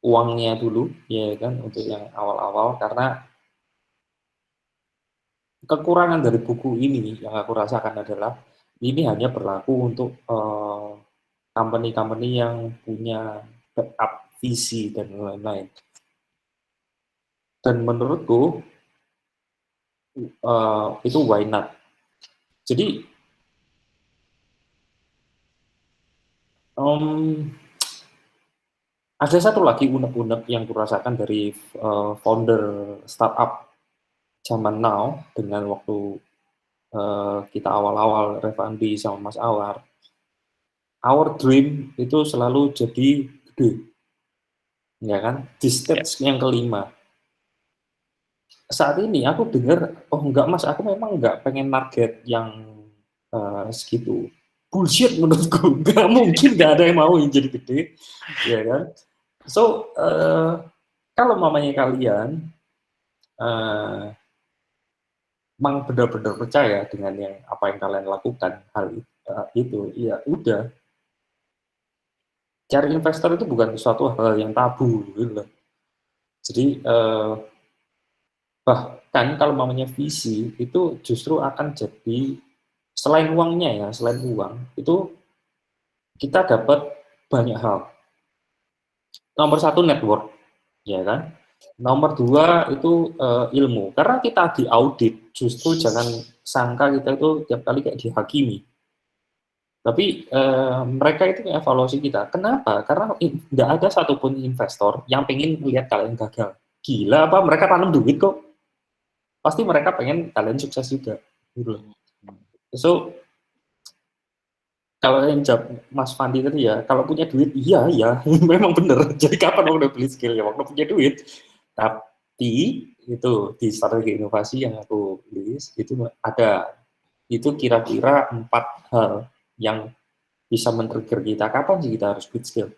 uangnya dulu, ya kan, untuk yang awal-awal, karena kekurangan dari buku ini yang aku rasakan adalah ini hanya berlaku untuk company-company yang punya backup visi dan lain-lain. Dan menurutku itu why not? Jadi ada satu lagi unek-unek yang kurasakan dari founder startup zaman now dengan waktu kita awal-awal Revandi sama Mas Awar. Our dream itu selalu jadi gede, ya kan? Di stage yang kelima. Saat ini aku dengar, oh enggak Mas, aku memang enggak pengen target yang segitu. bullshit menurutku. Nggak mungkin nggak ada yang mau yang jadi gede, ya kan? So kalau mamanya kalian memang benar-benar percaya dengan yang apa yang kalian lakukan hal itu, ya udah. Cari investor itu bukan suatu hal yang tabu, gitu loh. Jadi bahkan kalau mamanya visi itu justru akan jadi selain uangnya ya, selain uang itu kita dapat banyak hal. Nomor satu network, ya kan? Nomor dua itu ilmu. Karena kita diaudit, justru jangan sangka kita itu tiap kali kayak dihakimi. Tapi mereka itu evaluasi kita. Kenapa? Karena nggak ada satupun investor yang pengen lihat kalian gagal. Gila apa? Mereka tanam duit kok. Pasti mereka pengen kalian sukses juga. Gitu. So, kalau yang jawab Mas Fandi tadi ya, kalau punya duit, iya, memang bener. Jadi kapan udah beli skill ya, waktu punya duit. Tapi itu di strategi inovasi yang aku list, itu ada. Itu kira-kira 4 hal yang bisa men-trigger kita. Kapan sih kita harus build skill?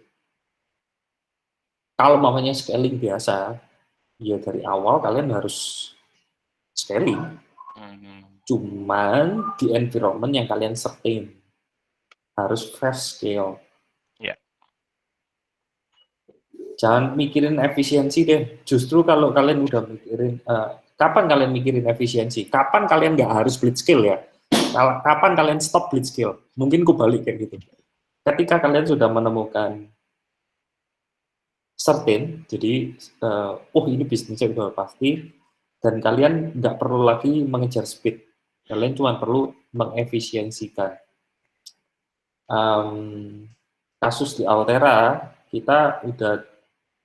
Kalau mamanya scaling biasa, ya dari awal kalian harus scaling. Cuman di environment yang kalian sustain. Harus fast scale. Ya. Jangan mikirin efisiensi deh. Justru kalau kalian udah mikirin, kapan kalian mikirin efisiensi? Kapan kalian nggak harus blitz skill ya? Kapan kalian stop blitz skill? Mungkin ku balik kayak gitu. Ketika kalian sudah menemukan certain, jadi ini bisnisnya udah pasti, dan kalian nggak perlu lagi mengejar speed. Kalian cuma perlu mengefisiensikan. Kasus di Altera, kita udah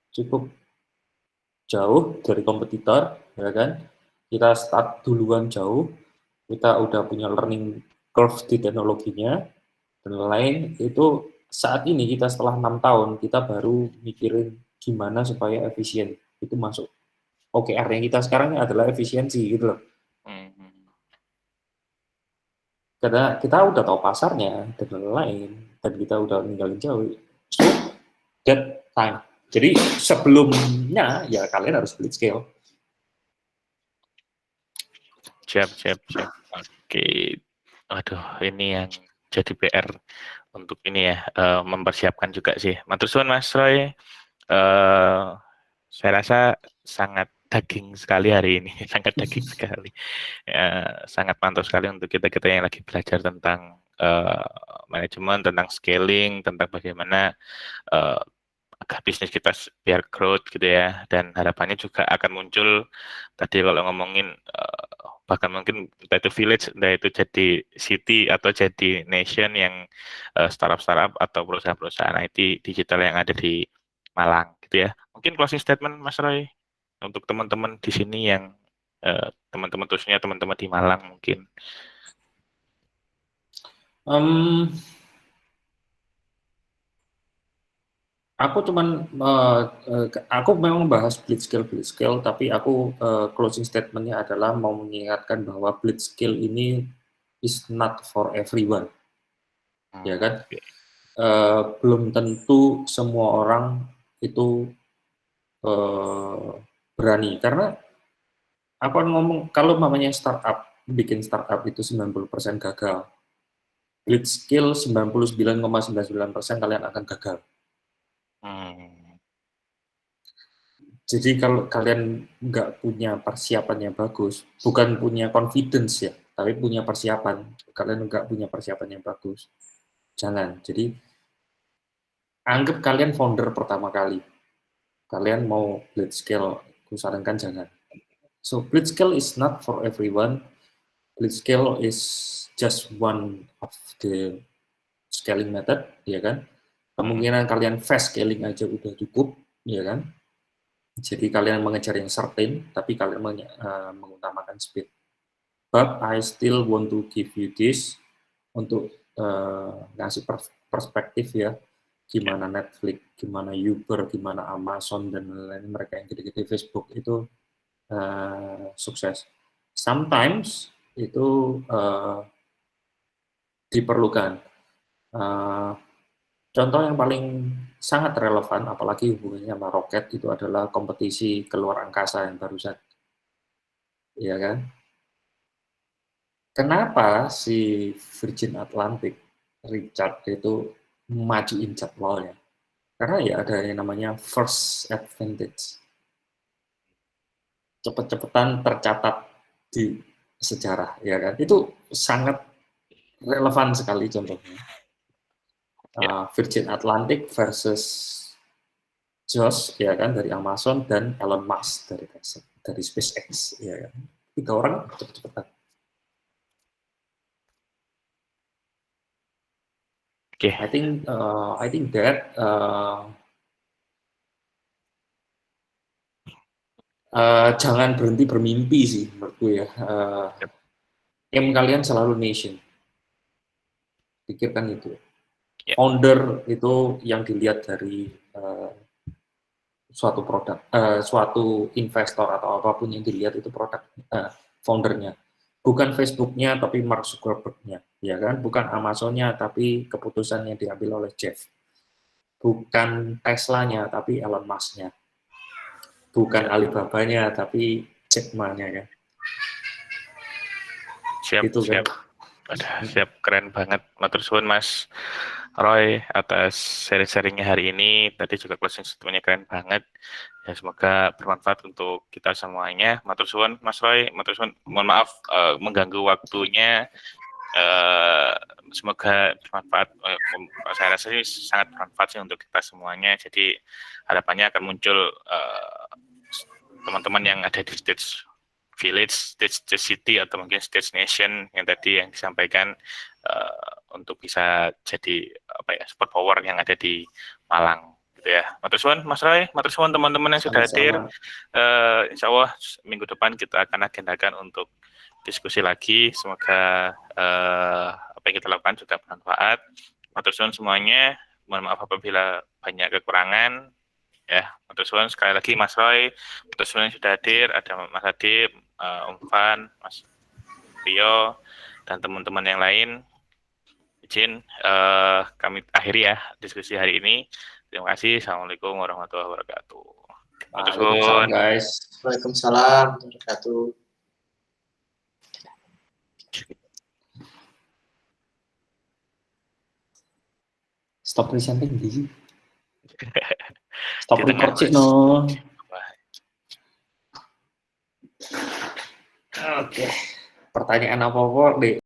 cukup jauh dari kompetitor, ya kan? Kita start duluan jauh, kita udah punya learning curve di teknologinya, dan lain itu saat ini kita setelah 6 tahun, kita baru mikirin gimana supaya efisien, itu masuk. OKR-nya kita sekarang adalah efisiensi, gitu loh. Karena kita udah tahu pasarnya, dan lain-lain, dan kita udah ninggalin jauh. So, that time. Jadi sebelumnya ya kalian harus beli scale. Siap. Oke. Aduh, ini yang jadi PR untuk ini ya, mempersiapkan juga sih. Matur suwun Mas Roy. Saya rasa sangat daging sekali hari ini, sangat daging sekali. Sangat mantap sekali untuk kita yang lagi belajar tentang manajemen, tentang scaling, tentang bagaimana agar bisnis kita biar growth gitu ya, dan harapannya juga akan muncul tadi kalau ngomongin bahkan mungkin entah itu village, entah itu jadi city atau jadi nation yang startup atau perusahaan-perusahaan IT digital yang ada di Malang gitu ya. Mungkin closing statement Mas Roy untuk teman-teman di sini yang teman-teman khususnya teman-teman di Malang mungkin. Aku memang bahas blitz skill, tapi aku closing statementnya adalah mau mengingatkan bahwa blitz skill ini is not for everyone, ya kan? Belum tentu semua orang itu berani, karena aku ngomong kalau namanya startup, bikin startup itu 90% gagal, blitz skill 99,99% kalian akan gagal. Jadi kalau kalian nggak punya persiapan yang bagus, bukan punya confidence ya, tapi punya persiapan, kalian nggak punya persiapan yang bagus, jangan. Jadi anggap kalian founder pertama kali, kalian mau blitz scale, aku sarankan jangan. So blitz scale is not for everyone. Blitz scale is just one of the scaling method, ya kan? Kemungkinan kalian fast scaling aja udah cukup, ya kan? Jadi kalian mengejar yang certain, tapi kalian mengutamakan speed. But I still want to give you this untuk ngasih perspektif ya, gimana Netflix, gimana Uber, gimana Amazon dan lain-lain, mereka yang gede-gede Facebook itu sukses. Sometimes itu diperlukan. Contoh yang paling sangat relevan, apalagi hubungannya sama roket, itu adalah kompetisi keluar angkasa yang barusan. Iya kan? Kenapa si Virgin Atlantic, Richard itu majuin jadwalnya? Karena ya ada yang namanya first advantage. Cepet-cepetan tercatat di sejarah, ya kan? Itu sangat relevan sekali contohnya. Virgin Atlantic versus Josh, ya kan, dari Amazon, dan Elon Musk dari SpaceX, ya kan. 3 orang cepet-cepetan. Okay. I think that jangan berhenti bermimpi sih menurutku ya. Aim kalian selalu nation. Pikirkan itu. Yeah. Founder itu yang dilihat dari suatu produk, suatu investor atau apapun yang dilihat itu produk foundernya. Bukan Facebooknya tapi Mark Zuckerberg-nya, ya kan? Bukan Amazon-nya tapi keputusan yang diambil oleh Jeff. Bukan Tesla-nya tapi Elon Musk-nya. Bukan Alibaba-nya tapi Jack Ma-nya kan. Siap, gitu, siap. Kan? Siap, keren banget. Matur suwun Mas Roy atas sharing-sharingnya hari ini. Tadi juga closing statement-nya keren banget. Ya, semoga bermanfaat untuk kita semuanya. Matur suwun Mas Roy, matur suwun. Mohon maaf mengganggu waktunya. Semoga bermanfaat. Saya rasa ini sangat bermanfaat sih untuk kita semuanya. Jadi harapannya akan muncul teman-teman yang ada di stage village, stage city, atau mungkin stage nation yang tadi yang disampaikan untuk bisa jadi super power yang ada di Malang. Gitu ya. Matur suwun Mas Roy, matur suwun teman-teman yang sudah hadir. Insya Allah minggu depan kita akan agendakan untuk diskusi lagi. Semoga apa yang kita lakukan sudah bermanfaat. Matur suwun semuanya. Mohon maaf apabila banyak kekurangan. Ya, matur suwun sekali lagi Mas Roy. Matur suwun yang sudah hadir. Ada Mas Adib, Umpan, Mas Rio, dan teman-teman yang lain. Izin kami akhiri ya diskusi hari ini. Terima kasih. Assalamualaikum warahmatullahi wabarakatuh. Waalaikumsalam guys. Waalaikumsalam warahmatullahi wabarakatuh. Stop presenting di. Stop record sih no. Oke. Pertanyaan apa deh?